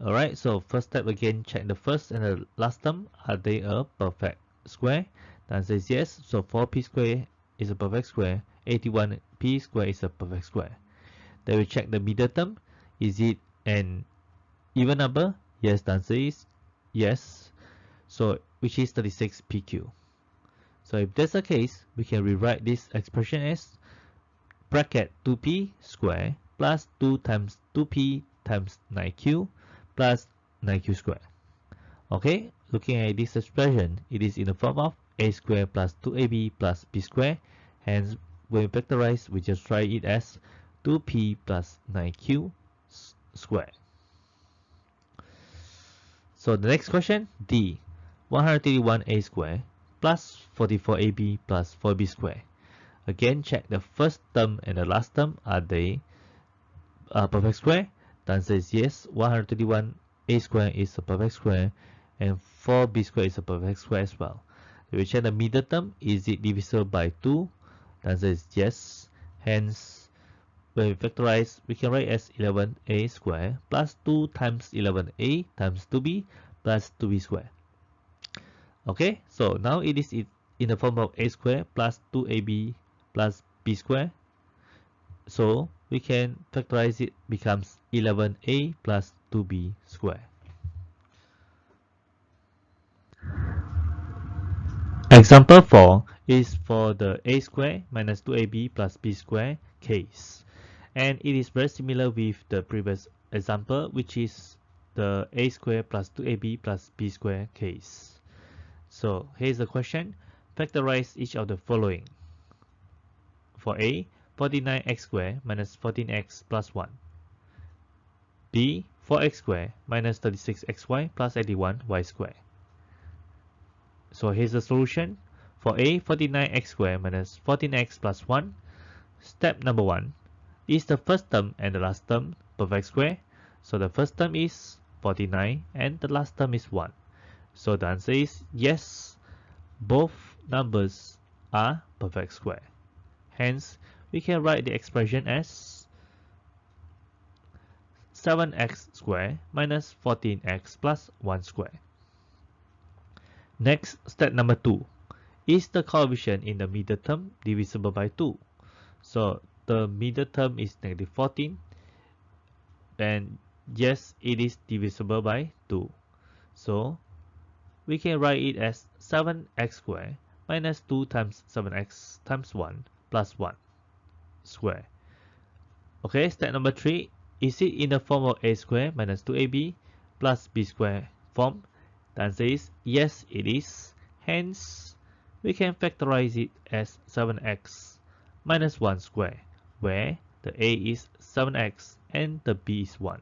Alright, so first step again, check the first and the last term, are they a perfect square? The answer is yes, so 4p squared is a perfect square, 81p squared is a perfect square. Then we check the middle term, is it an even number? Yes, the answer is yes, so which is 36pq. So if that's the case, we can rewrite this expression as bracket 2p squared plus 2 times 2p times 9q plus 9q squared. Okay, looking at this expression, it is in the form of a squared plus 2ab plus b squared. Hence, when we factorize, we just write it as 2p plus 9q squared. So the next question, D, 131a squared plus 44ab plus 4b squared. Again, check the first term and the last term, are they perfect square? The answer is yes, 131a square is a perfect square and 4b square is a perfect square as well. If we check the middle term, is it divisible by 2? The answer is yes. Hence, when we factorize, we can write as 11a square plus 2 times 11a times 2b plus 2b square. Okay, so now it is in the form of a squared plus 2ab plus b squared. So we can factorize it becomes 11a plus 2b squared. Example 4 is for the a squared minus 2ab plus b squared case. And it is very similar with the previous example, which is the a squared plus 2ab plus b squared case. So here's the question. Factorize each of the following. For a, 49x squared minus 14x plus 1. B, 4x squared minus 36xy plus 81y squared. So here's the solution. For a, 49x squared minus 14x plus 1. Step number 1. Is the first term and the last term perfect square? So the first term is 49 and the last term is 1. So the answer is yes, both numbers are perfect square. Hence, we can write the expression as 7x squared minus 14x plus 1 squared. Next, step number 2. Is the coefficient in the middle term divisible by 2? So the middle term is negative 14. And yes, it is divisible by 2. So we can write it as 7x squared minus 2 times 7x times 1 plus 1 square. Okay, step number 3. Is it in the form of a squared minus 2ab plus b squared form? The answer is yes, it is. Hence, we can factorize it as 7x minus 1 square, where the a is 7x and the b is 1.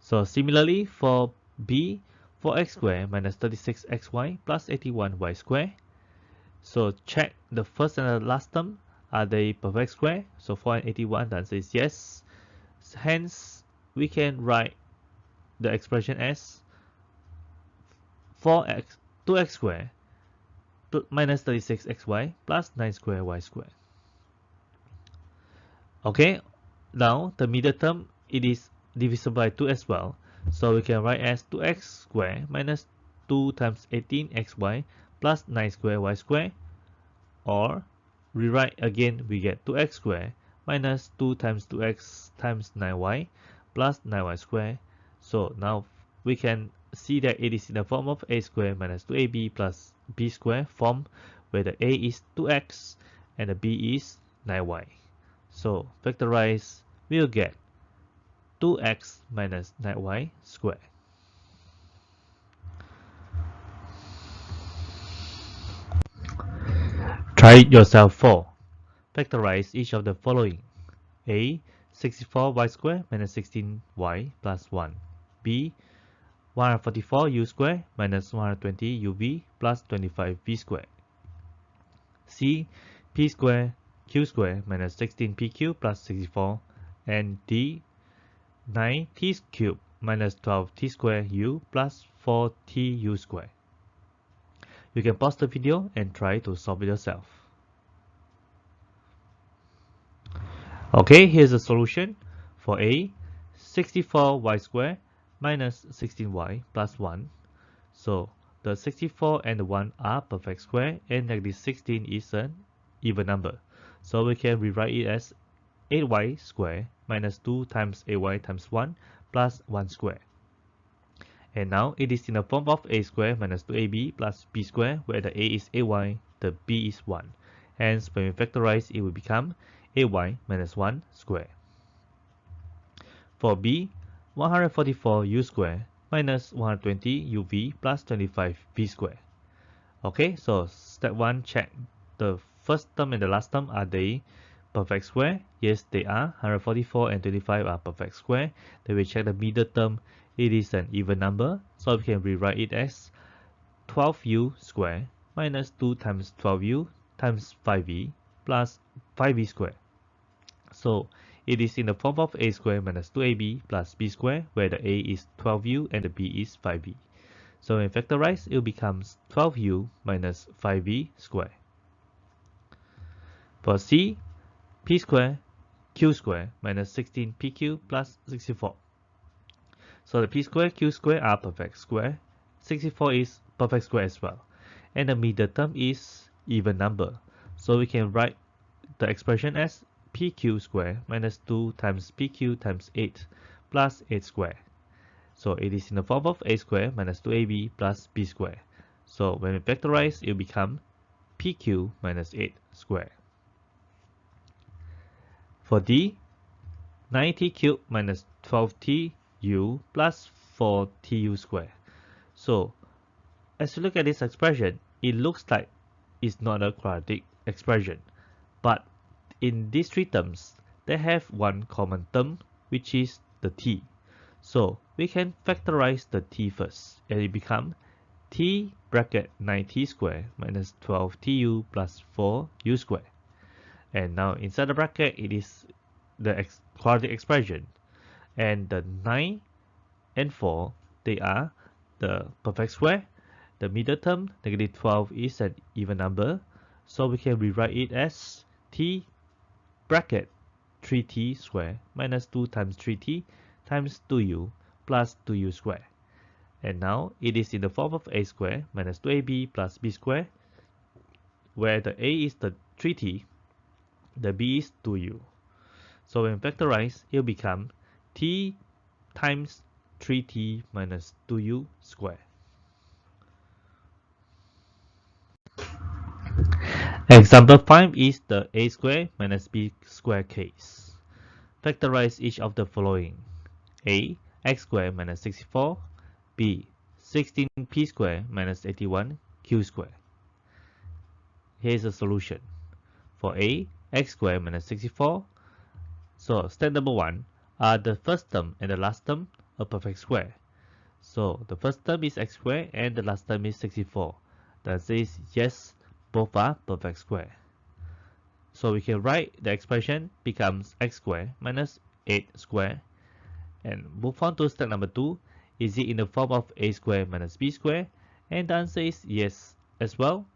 So similarly for b, 4x squared minus 36xy plus 81y squared. So check the first and the last term. Are they perfect square? So 4 and 81, the answer is yes. Hence, we can write the expression as 2x squared minus 36xy plus 9 squared y squared. Okay, now the middle term, it is divisible by 2 as well. So we can write as 2x squared minus 2 times 18xy plus 9 squared y squared. Or rewrite again, we get 2x squared minus 2 times 2x times 9y plus 9y squared. So now we can see that it is in the form of a squared minus 2ab plus b squared form, where the a is 2x and the b is 9y. So factorize, we'll get 2x minus 9y squared. Try it yourself. 4. Factorize each of the following. A, 64y squared minus 16y plus 1. B, 144u squared minus 120uv plus 25v squared. C, p squared q squared minus 16pq plus 64. And D, 9t cubed minus 12t squared u plus 4tu squared. You can pause the video and try to solve it yourself. Okay, here's the solution. For A, 64y squared minus 16y plus 1. So the 64 and the 1 are perfect square, and negative 16 is an even number. So we can rewrite it as 8y squared minus 2 times ay times 1 plus 1 square. And now it is in the form of a squared minus 2ab plus b squared, where the a is ay, the b is 1. Hence, when we factorize, it will become ay minus 1 squared. For b, 144u squared minus 120uv plus 25v squared. Okay, so step 1, check the first term and the last term, are they perfect square? Yes, they are. 144 and 25 are perfect square. Then we check the middle term. It is an even number, so we can rewrite it as 12u squared minus 2 times 12u times 5v plus 5v squared. So it is in the form of a squared minus 2ab plus b squared, where the a is 12u and the b is 5v. So when factorize, it becomes 12u minus 5v squared. For C, p squared q squared minus 16pq plus 64. So the p squared, q squared are perfect square. 64 is perfect square as well. and the middle term is even number. So we can write the expression as pq squared minus 2 times pq times 8 plus 8 squared. So it is in the form of a squared minus 2ab plus b squared. So when we factorize, it will become pq minus 8 squared. For d, 9t cubed minus 12tu plus 4tu squared. So as you look at this expression, it looks like it's not a quadratic expression. But in these three terms, they have one common term, which is the t. So we can factorize the t first, and it becomes t bracket 9t squared minus 12tu plus 4u squared. And now inside the bracket, it is the quadratic expression. And the 9 and 4, they are the perfect square. The middle term, negative 12, is an even number. So we can rewrite it as t bracket 3t squared minus 2 times 3t times 2u plus 2u squared. And now it is in the form of a squared minus 2ab plus b squared, where the a is the 3t, the b is 2u. So when factorized, it will become t times 3t minus 2u squared. Example 5 is the a squared minus b squared case. Factorize each of the following. A, x squared minus 64. B, 16p squared minus 81q squared. Here's a solution. For A, x squared minus 64. So step number 1 are the first term and the last term a perfect square. So the first term is x squared and the last term is 64. That is yes, both are perfect square. So we can write the expression becomes x squared minus 8 squared. And move on to step number 2. Is it in the form of a squared minus b squared? And the answer is yes as well.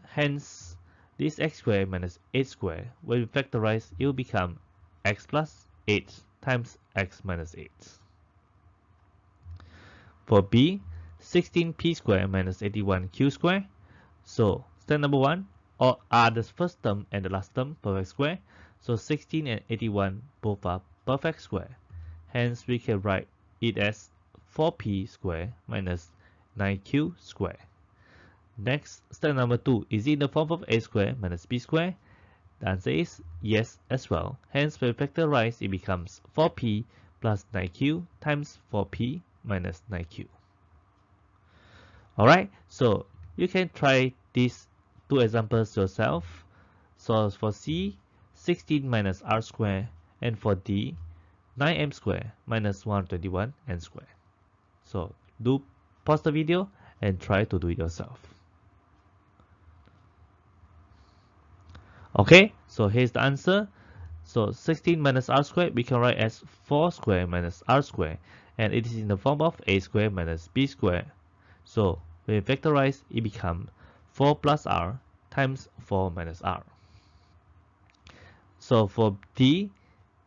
Hence, this x squared minus 8 squared, when we factorize, it will become x plus 8 times x minus 8. For b, 16p squared minus 81q squared. So step number 1 are the first term and the last term perfect square. So 16 and 81 both are perfect square. Hence we can write it as 4p squared minus 9q squared. Next, step number 2, is it in the form of a squared minus b squared? The answer is yes as well. Hence when we factorize, it becomes 4p plus 9q times 4p minus 9q. Alright, so you can try these two examples yourself. So for C, 16 minus r squared, and for D, 9m squared minus 121 n squared. So do pause the video and try to do it yourself. Okay, so here's the answer. So 16 minus r squared we can write as 4 squared minus r squared, and it is in the form of a squared minus b squared. So when we factorize, it becomes 4 plus r times 4 minus r. So for D,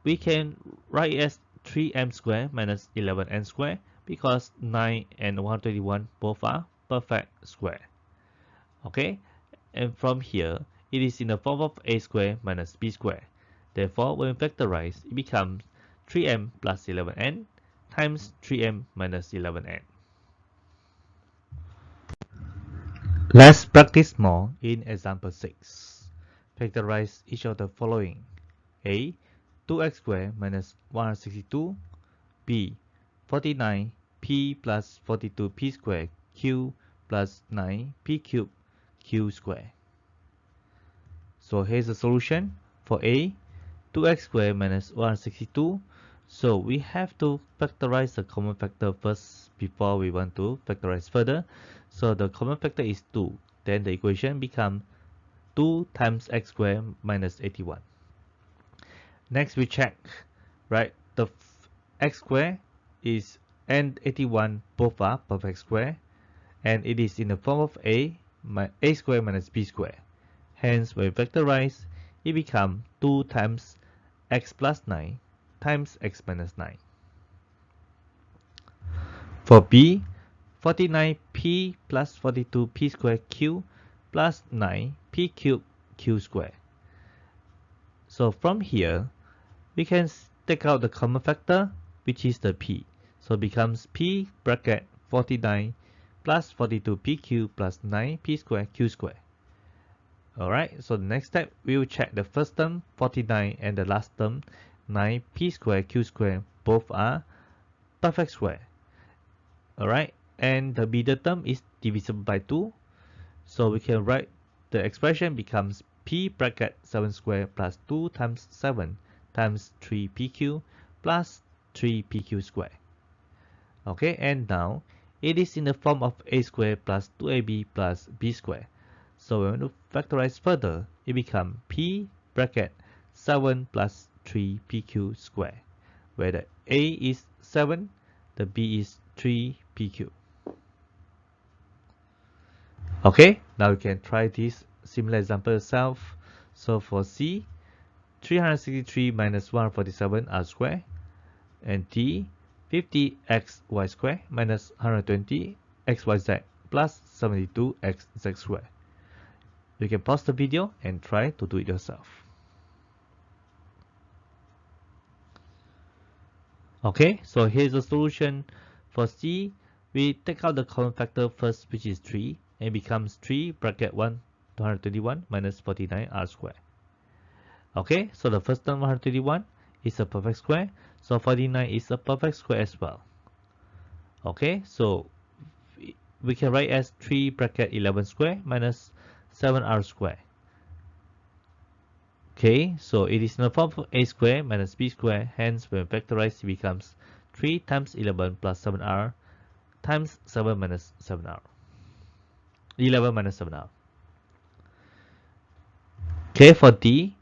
we can write it as 3m squared minus 11n squared because 9 and 121 both are perfect square. Okay, and from here, it is in the form of a squared minus b squared. Therefore, when we factorize, it becomes 3m plus 11n times 3m minus 11n. Let's practice more in example 6. Factorize each of the following. A, 2x squared minus 162. B, 49p plus 42p squared q plus 9p cubed q squared. So here's the solution. For A, 2x squared minus 162. So we have to factorize the common factor first before we want to factorize further. So the common factor is 2. Then the equation becomes 2 times x squared minus 81. Next we check, right? The x squared is and 81 both are perfect square, and it is in the form of a squared minus b squared. Hence, when we factorize, it becomes 2 times x plus 9 times x minus 9. For b, 49p plus 42p squared q plus 9p cubed q squared. So from here, we can take out the common factor, which is the p. So it becomes p bracket 49 plus 42pq plus 9p squared q squared. Alright, so the next step, we will check the first term 49 and the last term 9p squared q squared. Both are perfect square. Alright, and the middle term is divisible by 2. So we can write the expression becomes p bracket 7 squared plus 2 times 7 times 3pq plus 3pq squared. Okay, and now it is in the form of a squared plus 2ab plus b squared. So when we factorize further, it becomes p bracket 7 plus 3pq squared, where the a is 7, the b is 3pq. Okay, now you can try this similar example yourself. So for C, 363 minus 147 r squared, and D, 50xy squared minus 120 xyz plus 72xz squared. You can pause the video and try to do it yourself. Okay, so here's the solution. For C, we take out the common factor first, which is 3, and it becomes 3 bracket 1 221 minus 49 r squared. Okay, so the first term 121 is a perfect square, so 49 is a perfect square as well. Okay, so we can write as 3 bracket 11 square minus 7r square. Okay, so it is in the form of a square minus b square, hence when factorized it becomes 3 times 11 plus 7r times 7 minus 7r. 11 minus 7r. Okay, for D,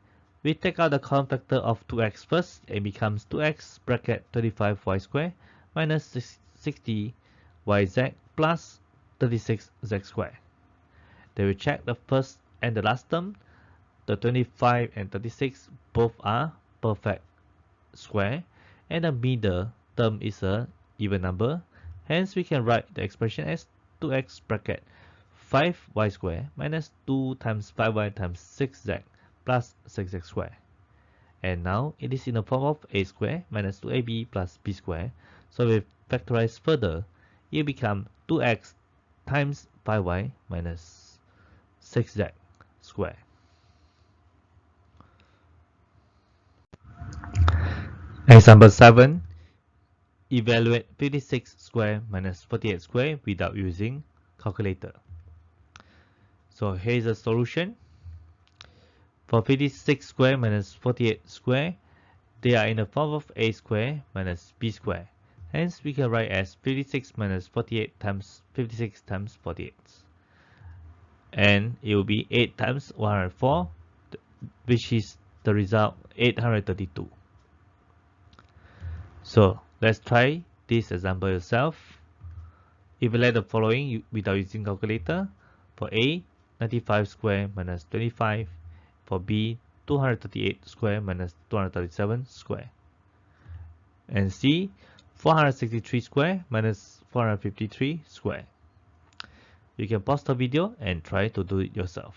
we take out the common factor of 2x first, it becomes 2x bracket 35y squared minus 60yz plus 36z squared. Then we check the first and the last term. The 25 and 36 both are perfect square, and the middle term is a even number. Hence, we can write the expression as 2x bracket 5y squared minus 2 times 5y times 6z plus 6x squared. And now it is in the form of a squared minus 2ab plus b squared. So we factorize further, it becomes 2x times 5y minus 6z squared. Example 7. Evaluate 56 square minus 48 square without using calculator. So here's a solution. For 56 square minus 48 square, they are in the form of a square minus b square. Hence, we can write as 56 minus 48 times 56 times 48. And it will be 8 times 104, which is the result 832. So let's try this example yourself. Evaluate the following without using calculator. For A, 95 square minus 25. For B, 238 square minus 237 square. And C, 463 square minus 453 square. You can pause the video and try to do it yourself.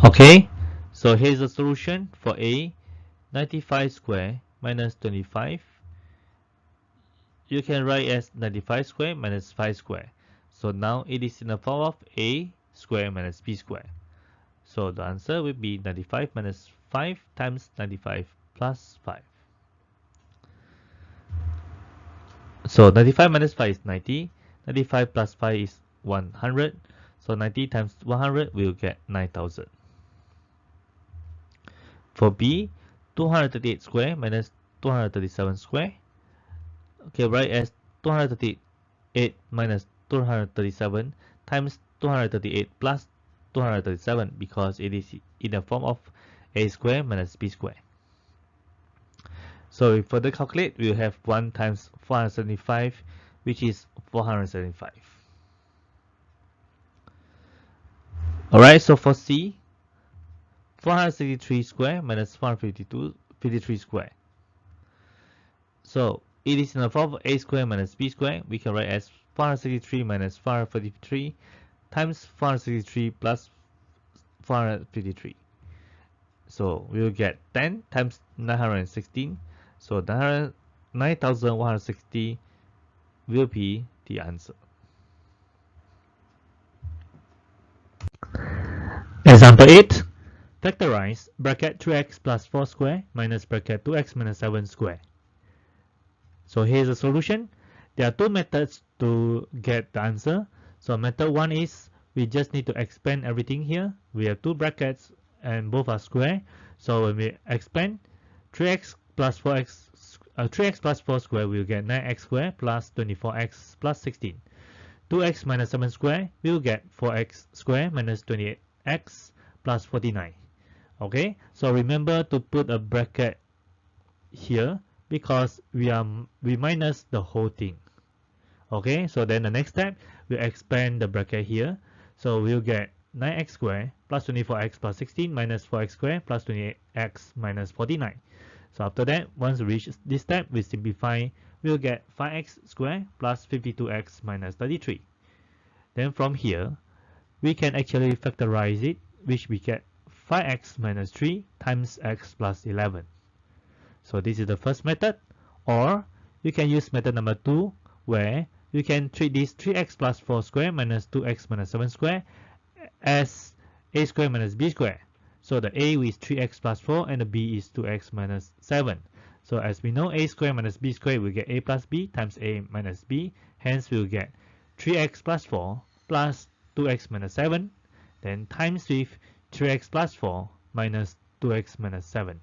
Okay, so here's the solution. For A, 95 square minus 25. You can write as 95 square minus 5 square. So now it is in the form of A square minus B square. So the answer will be 95 minus 5 times 95 plus 5. So 95 minus 5 is 90. 95 plus 5 is 100. So 90 times 100 will get 9,000. For B, 238 square minus 237 square. Okay, write as 238 minus 237 times 238 plus 237 because it is in the form of a square minus b square. So if further calculate, we will have 1 times 475, which is 475. Alright, so for C, 463 square minus 453 square. So it is in the form of a squared minus b squared. We can write as 463 minus 453 times 463 plus 453. So we will get 10 times 916. So 9160 will be the answer. Example 8. Factorize bracket 3x plus 4 square minus bracket 2x minus 7 square. So here's the solution. There are two methods to get the answer. So method 1 is we just need to expand everything here. We have two brackets and both are square. So when we expand 3x plus 4 square, we'll get 9x square plus 24x plus 16. 2x minus 7 square, we'll get 4x square minus 28x plus 49. Okay, so remember to put a bracket here because we minus the whole thing. Okay, so then the next step, we expand the bracket here. So we'll get 9x squared plus 24x plus 16 minus 4x squared plus 28x minus 49. So after that, once we reach this step, we simplify. We'll get 5x squared plus 52x minus 33. Then from here, we can actually factorize it, which we get 5x minus 3 times x plus 11. So this is the first method. Or you can use method number 2, where you can treat this 3x plus 4 square minus 2x minus 7 square as a square minus b square. So the a is 3x plus 4 and the b is 2x minus 7. So as we know, a square minus b square, we get a plus b times a minus b. Hence we'll get 3x plus 4 plus 2x minus 7, then times with 3x plus 4 minus 2x minus 7.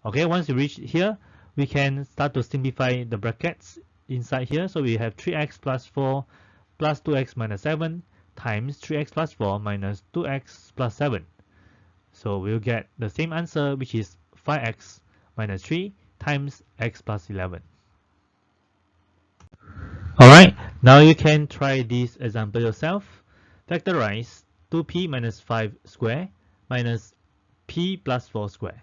Okay, once you reach here, we can start to simplify the brackets inside here. So we have 3x plus 4 plus 2x minus 7 times 3x plus 4 minus 2x plus 7. So we'll get the same answer, which is 5x minus 3 times x plus 11. Alright, now you can try this example yourself. Factorize 2p minus 5 square minus p plus 4 square.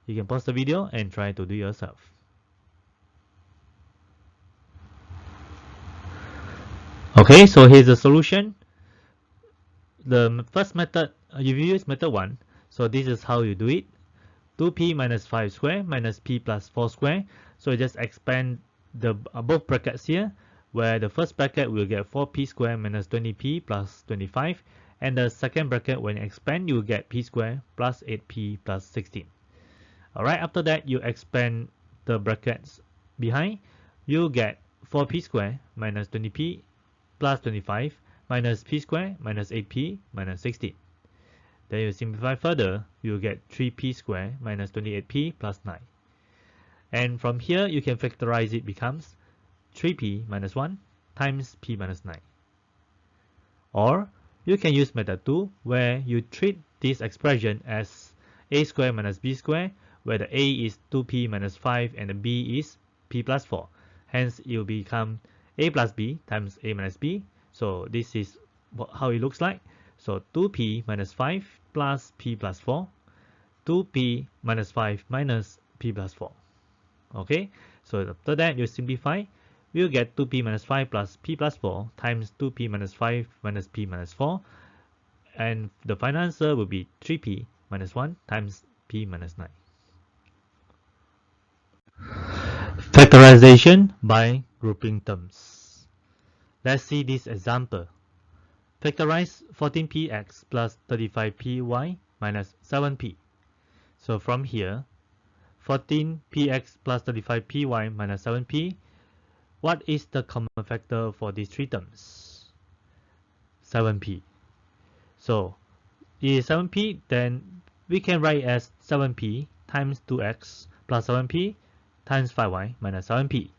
You can pause the video and try to do yourself. Okay, so here's the solution. The first method, if you use method 1, so this is how you do it. 2p minus 5 square minus p plus 4 square. So you just expand the both brackets here, where the first bracket will get 4p square minus 20p plus 25, and the second bracket, when you expand, you will get p square plus 8p plus 16. Alright, after that, you expand the brackets behind, you get 4p square minus 20p plus 25 minus p square minus 8p minus 16. Then you simplify further, you get 3p square minus 28p plus 9. And from here, you can factorize it becomes 3p minus 1 times p minus 9. Or you can use method 2, where you treat this expression as a square minus b square, where the a is 2p minus 5 and the b is p plus 4. Hence, it will become a plus b times a minus b. So this is how it looks like. So 2p minus 5 plus p plus 4, 2p minus 5 minus p plus 4. Okay, so after that, you simplify. We'll get 2p minus 5 plus p plus 4 times 2p minus 5 minus p minus 4. And the final answer will be 3p minus 1 times p minus 9. Factorization by grouping terms. Let's see this example. Factorize 14px plus 35py minus 7p. So from here, 14px plus 35py minus 7p, what is the common factor for these three terms? 7p. So it is 7p, then we can write as 7p times 2x plus 7p times 5y minus 7p.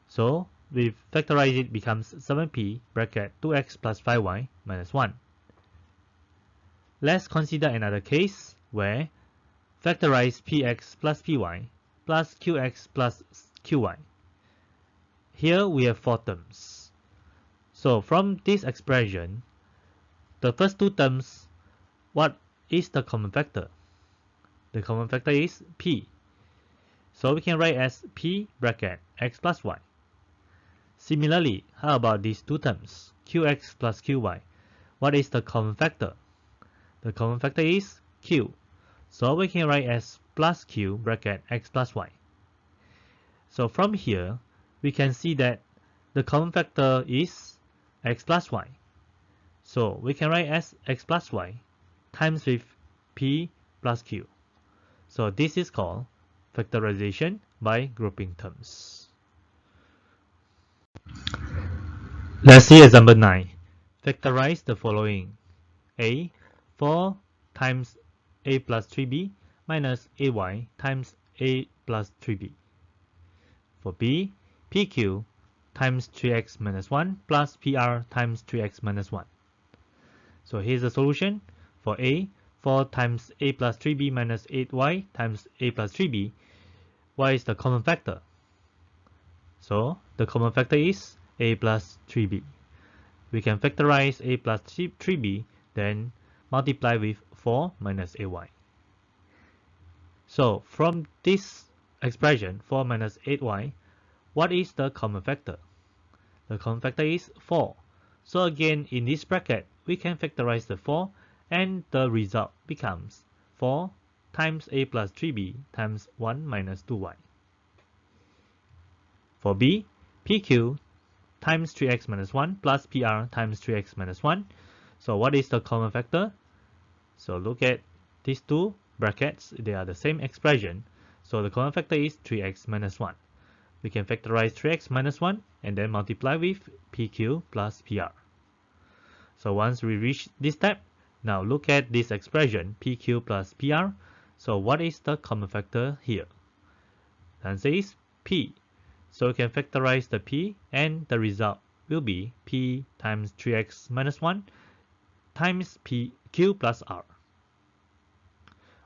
So we factorize it becomes 7p bracket 2x plus 5y minus 1. Let's consider another case where factorize px plus py plus qx plus qy. Here we have 4 terms. So from this expression, the first 2 terms, what is the common factor? The common factor is p. So we can write as p bracket x plus y. Similarly, how about these two terms, qx plus qy? What is the common factor? The common factor is q. So we can write as plus q bracket x plus y. So from here, we can see that the common factor is x plus y. So we can write as x plus y times with p plus q. So this is called factorization by grouping terms. Let's see example 9. Factorize the following. A, 4 times a plus 3b minus ay times a plus 3b. For b, pq times 3x minus 1 plus pr times 3x minus 1. So here's the solution. For a, 4 times a plus 3b minus 8y times a plus 3b. Y is the common factor. So the common factor is a plus 3b. We can factorize a plus 3b, then multiply with 4 minus ay. So from this expression, 4 minus 8y, what is the common factor? The common factor is 4. So again, in this bracket, we can factorize the 4, and the result becomes 4 times a plus 3b times 1 minus 2y. For b, pq times 3x minus 1 plus pr times 3x minus 1. So what is the common factor? So look at these two brackets, they are the same expression. So the common factor is 3x minus 1. We can factorize 3x minus 1 and then multiply with pq plus pr. So once we reach this step, now look at this expression pq plus pr. So what is the common factor here? The answer is p. So we can factorize the p, and the result will be p times 3x minus 1 times q plus r.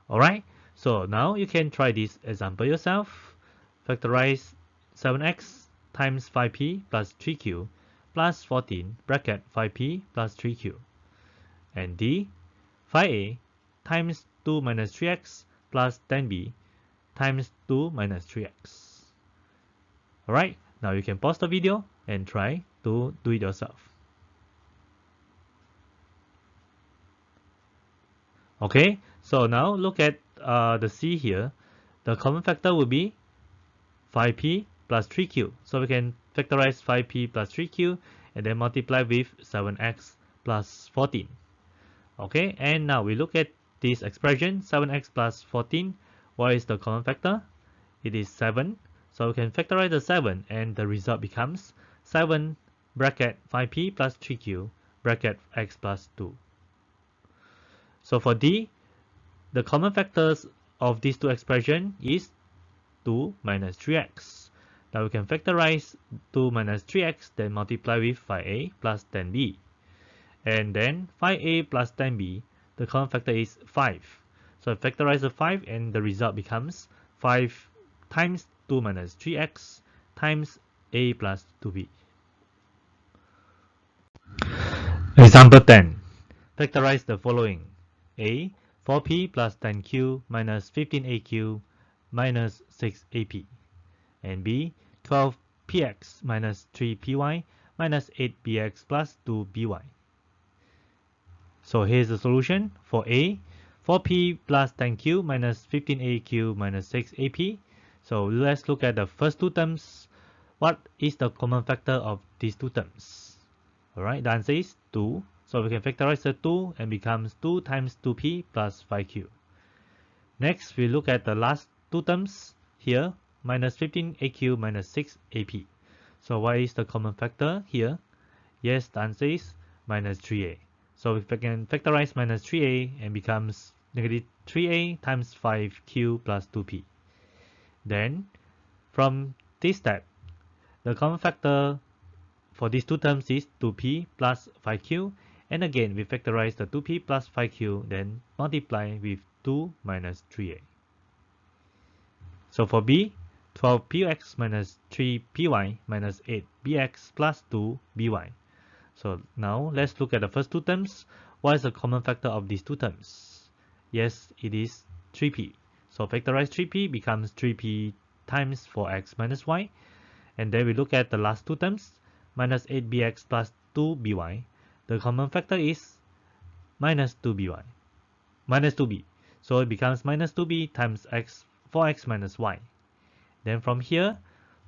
Alright, so now you can try this example yourself. Factorize 7x times 5p plus 3q plus 14 bracket 5p plus 3q. And d, 5a times 2 minus 3x plus 10b times 2 minus 3x. Alright, now you can pause the video and try to do it yourself. Okay, so now look at the C here. The common factor will be 5p plus 3q. So we can factorize 5p plus 3q and then multiply with 7x plus 14. Okay, and now we look at this expression 7x plus 14. What is the common factor? It is 7. So we can factorize the 7, and the result becomes 7 bracket 5p plus 3q bracket x plus 2. So for D, the common factors of these two expressions is 2 minus 3x. Now we can factorize 2 minus 3x, then multiply with 5a plus 10b. And then 5a plus 10b, the common factor is 5. So factorize the 5, and the result becomes 5 times 2 minus 3x times a plus 2b. Example 10. Factorize the following. A, 4p plus 10q minus 15aq minus 6ap. And B, 12px minus 3py minus 8bx plus 2by. So here's the solution. For A, 4p plus 10q minus 15aq minus 6ap. So let's look at the first two terms. What is the common factor of these two terms? Alright, the answer is 2. So we can factorize the 2 and becomes 2 times 2p plus 5q. Next, we look at the last two terms here, minus 15aq minus 6ap. So what is the common factor here? Yes, the answer is minus 3a. So we can factorize minus 3a and becomes negative 3a times 5q plus 2p. Then, from this step, the common factor for these two terms is 2p plus 5q. And again, we factorize the 2p plus 5q, then multiply with 2 minus 3a. So for B, 12px minus 3py minus 8bx plus 2by. So now let's look at the first two terms. What is the common factor of these two terms? Yes, it is 3p. So factorize 3p becomes 3p times 4x minus y. And then we look at the last two terms, minus 8bx plus 2by. The common factor is minus 2by, minus 2b. So it becomes minus 2b times 4x minus y. Then from here,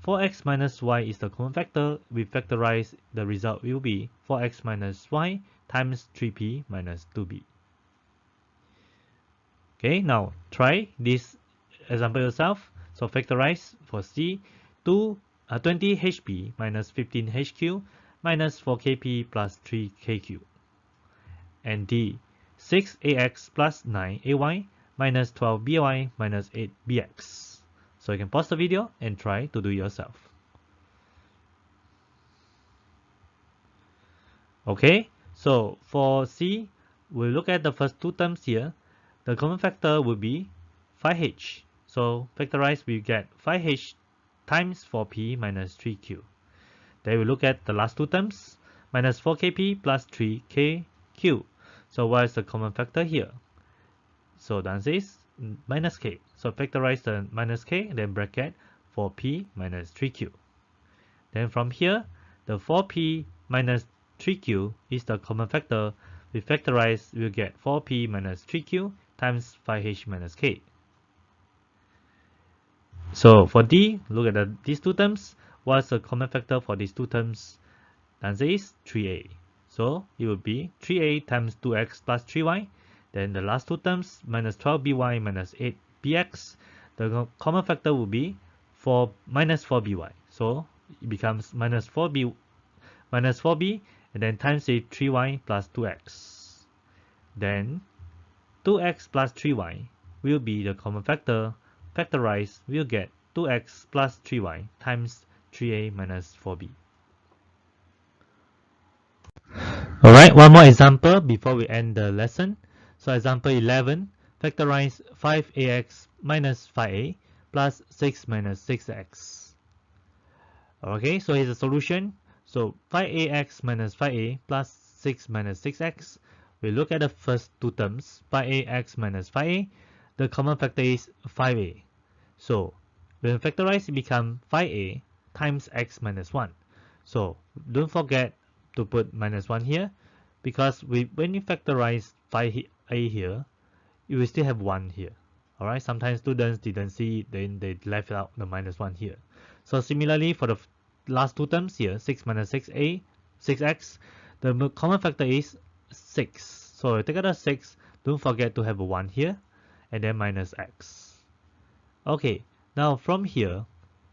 4x minus y is the common factor. We factorize, the result will be 4x minus y times 3p minus 2b. Okay, now try this example yourself. So factorize for C, 20hp minus 15hq minus 4kp plus 3kq. And D, 6ax plus 9ay minus 12by minus 8bx. So you can pause the video and try to do it yourself. Okay, so for C, we'll look at the first two terms here. The common factor will be 5h. So factorize, we get 5h times 4p minus 3q. Then we look at the last two terms, minus 4kp plus 3kq. So what is the common factor here? So the answer is minus k. So factorize the minus k, then bracket 4p minus 3q. Then from here, the 4p minus 3q is the common factor. We factorize, we'll get 4p minus 3q times 5h minus k. So for D, look at these two terms. What's the common factor for these two terms? The answer is 3a. So it would be 3a times 2x plus 3y. Then the last two terms, minus 12by minus 8bx. The common factor will be minus 4by. So it becomes minus 4b, and then times it 3y plus 2x. Then 2x plus 3y will be the common factor. Factorize, we'll get 2x plus 3y times 3a minus 4b. Alright, one more example before we end the lesson. So example 11, factorize 5ax minus 5a plus 6 minus 6x. Okay, so here's the solution. So 5ax minus 5a plus 6 minus 6x. We look at the first two terms, 5ax minus 5a. The common factor is 5a. So when factorize, it becomes 5a times x minus 1. So don't forget to put minus 1 here, because when you factorize 5a here, you will still have 1 here. Alright, sometimes students didn't see it, then they left out the minus 1 here. So similarly for the last two terms here, 6 minus 6x, the common factor is 6. So take out the 6, don't forget to have a 1 here, and then minus x. Okay, now from here,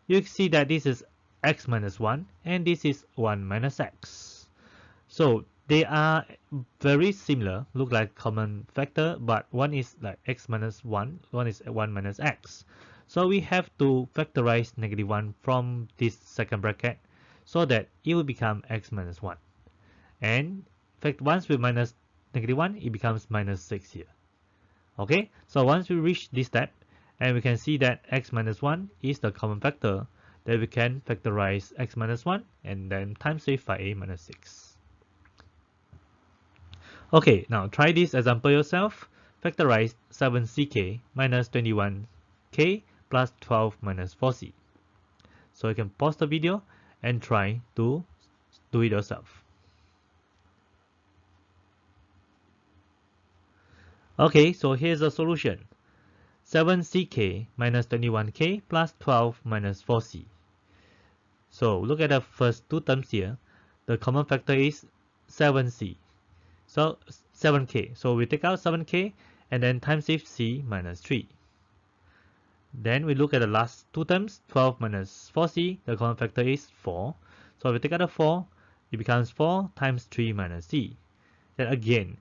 you see that this is x minus 1, and this is 1 minus x. So they are very similar, look like common factor, but one is like x minus 1, one is 1 minus x. So we have to factorize negative 1 from this second bracket so that it will become x minus 1. And in fact, once we minus negative 1, it becomes minus 6 here. Okay, so once we reach this step, and we can see that x minus 1 is the common factor, then we can factorize x minus 1 and then times with 5a minus 6. Okay, now try this example yourself. Factorize 7ck minus 21k plus 12 minus 4c. So you can pause the video and try to do it yourself. Okay, so here's the solution. 7ck minus 21k plus 12 minus 4c. So look at the first two terms here. The common factor is 7c. So 7k. So we take out 7k and then times with c minus 3. Then we look at the last two terms, 12 minus 4c. The common factor is 4. So we take out the 4, it becomes 4 times 3 minus c. Then again,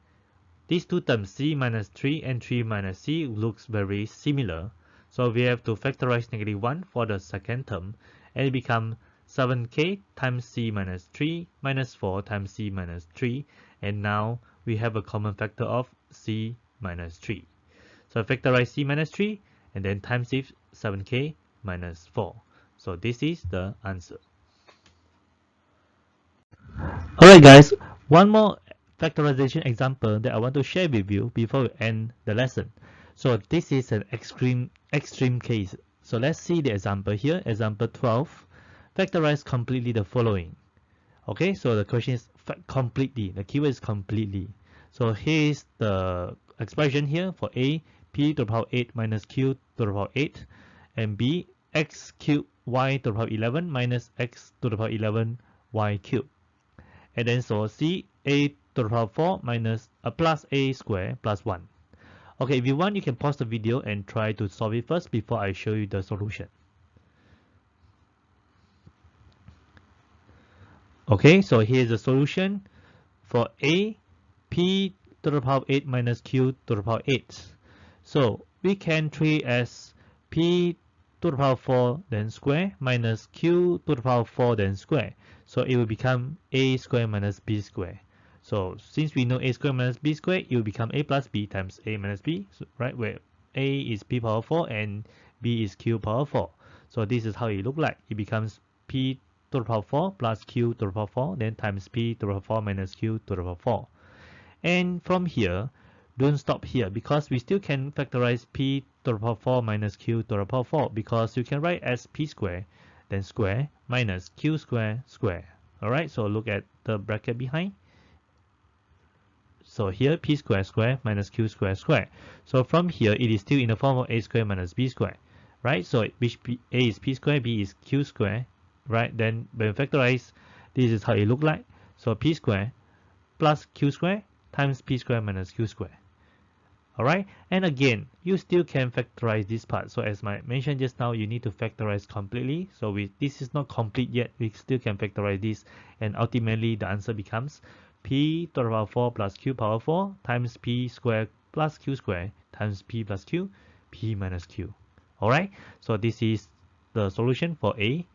these two terms, c minus 3 and 3 minus c, looks very similar. So we have to factorize negative 1 for the second term, and it becomes 7k times c minus 3 minus 4 times c minus 3. And now we have a common factor of c minus 3. So factorize c minus 3 and then times with 7k minus 4. So this is the answer. Alright guys, one more factorization example that I want to share with you before we end the lesson. So this is an extreme case. So So let's see the example here. Example 12. Factorize completely the following. Okay, so the question is completely. The keyword is completely. So here's the expression here for A, p to the power 8 minus q to the power 8, and B, x cubed y to the power 11 minus x to the power 11 y cubed. And then so C, a to the power 4 minus plus a square plus 1. Okay, if you want, you can pause the video and try to solve it first before I show you the solution. Okay, so here's the solution for A, p to the power 8 minus q to the power 8. So we can treat as p to the power 4 then square minus q to the power 4 then square. So it will become a square minus b square. So since we know a square minus b square, it will become a plus b times a minus b, right? Where a is p power 4 and b is q power 4. So this is how it looks like. It becomes p to the power 4 plus q to the power 4, then times p to the power 4 minus q to the power 4. And from here, don't stop here because we still can factorize p to the power 4 minus q to the power 4 because you can write as p square, then square minus q square square. Alright, so look at the bracket behind. So here p square square minus q square square. So from here, it is still in the form of a square minus b square, right? So which a is p square, b is q square, right? Then when we factorize, this is how it look like. So p square plus q square times p square minus q square. Alright, and again, you still can factorize this part. So as I mentioned just now, you need to factorize completely. So this is not complete yet. We still can factorize this, and ultimately the answer becomes p to the power 4 plus q power 4 times p square plus q square times p plus q, p minus q. Alright, so this is the solution for A.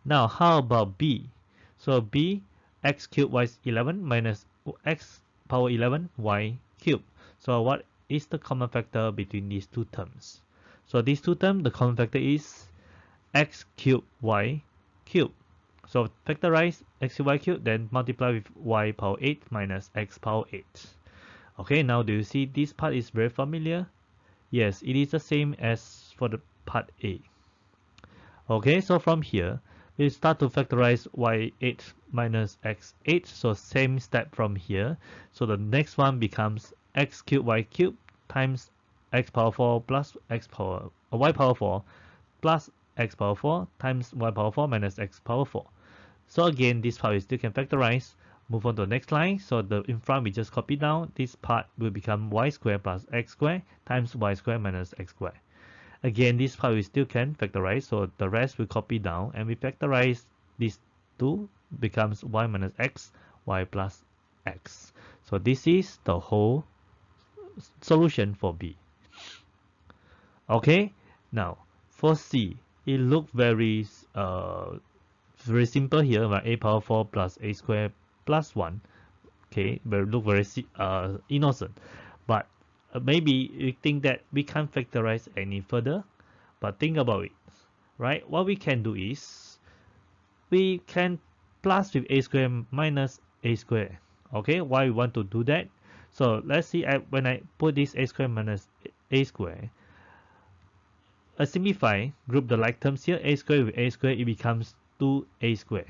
Now how about B? So B, x cubed y is 11 minus x power 11 y cubed. So what is the common factor between these two terms? So these two terms, the common factor is x cubed y cubed. So factorize x cubed y cubed, then multiply with y power 8 minus x power 8. Okay, now do you see this part is very familiar? Yes, it is the same as for the part A. Okay, so from here, we start to factorize y8 minus x8. So same step from here. So the next one becomes x cubed y cubed times x power 4 plus x power y power 4 plus x power 4 times y power 4 minus x power 4. So again, this part we still can factorize. Move on to the next line. So the in front we just copy down. This part will become y squared plus x squared times y squared minus x squared. Again, this part we still can factorize. So the rest we copy down and we factorize these two becomes y minus x, y plus x. So this is the whole solution for B. Okay, now for C, it looked very simple here, right? A power 4 plus a square plus 1. Okay, but look very innocent. But maybe you think that we can't factorize any further. But think about it, right? What we can do is we can plus with a square minus a square. Okay, why we want to do that? So let's see when I put this a square minus a square. Simplify, group the like terms here, a square with a square, it becomes 2a square.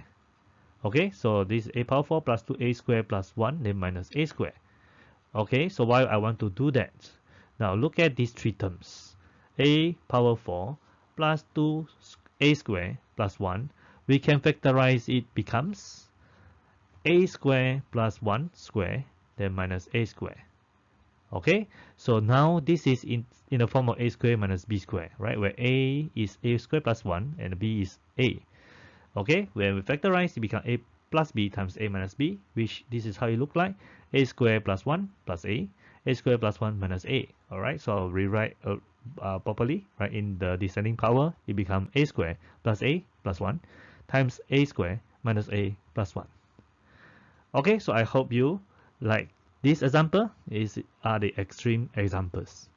Okay, so this is a power 4 plus 2a square plus 1, then minus a square. Okay, so why I want to do that? Now look at these three terms. A power 4 plus 2a square plus 1. We can factorize it becomes a square plus 1 square, then minus a square. Okay, so now this is in the form of a square minus b square, right? Where a is a square plus 1 and b is a. Okay, when we factorize, it becomes a plus b times a minus b, which this is how it look like. A square plus 1 plus a square plus 1 minus a. Alright, so I'll rewrite properly, right? In the descending power, it becomes a square plus 1 times a square minus a plus 1. Okay, so I hope you like this example are the extreme examples.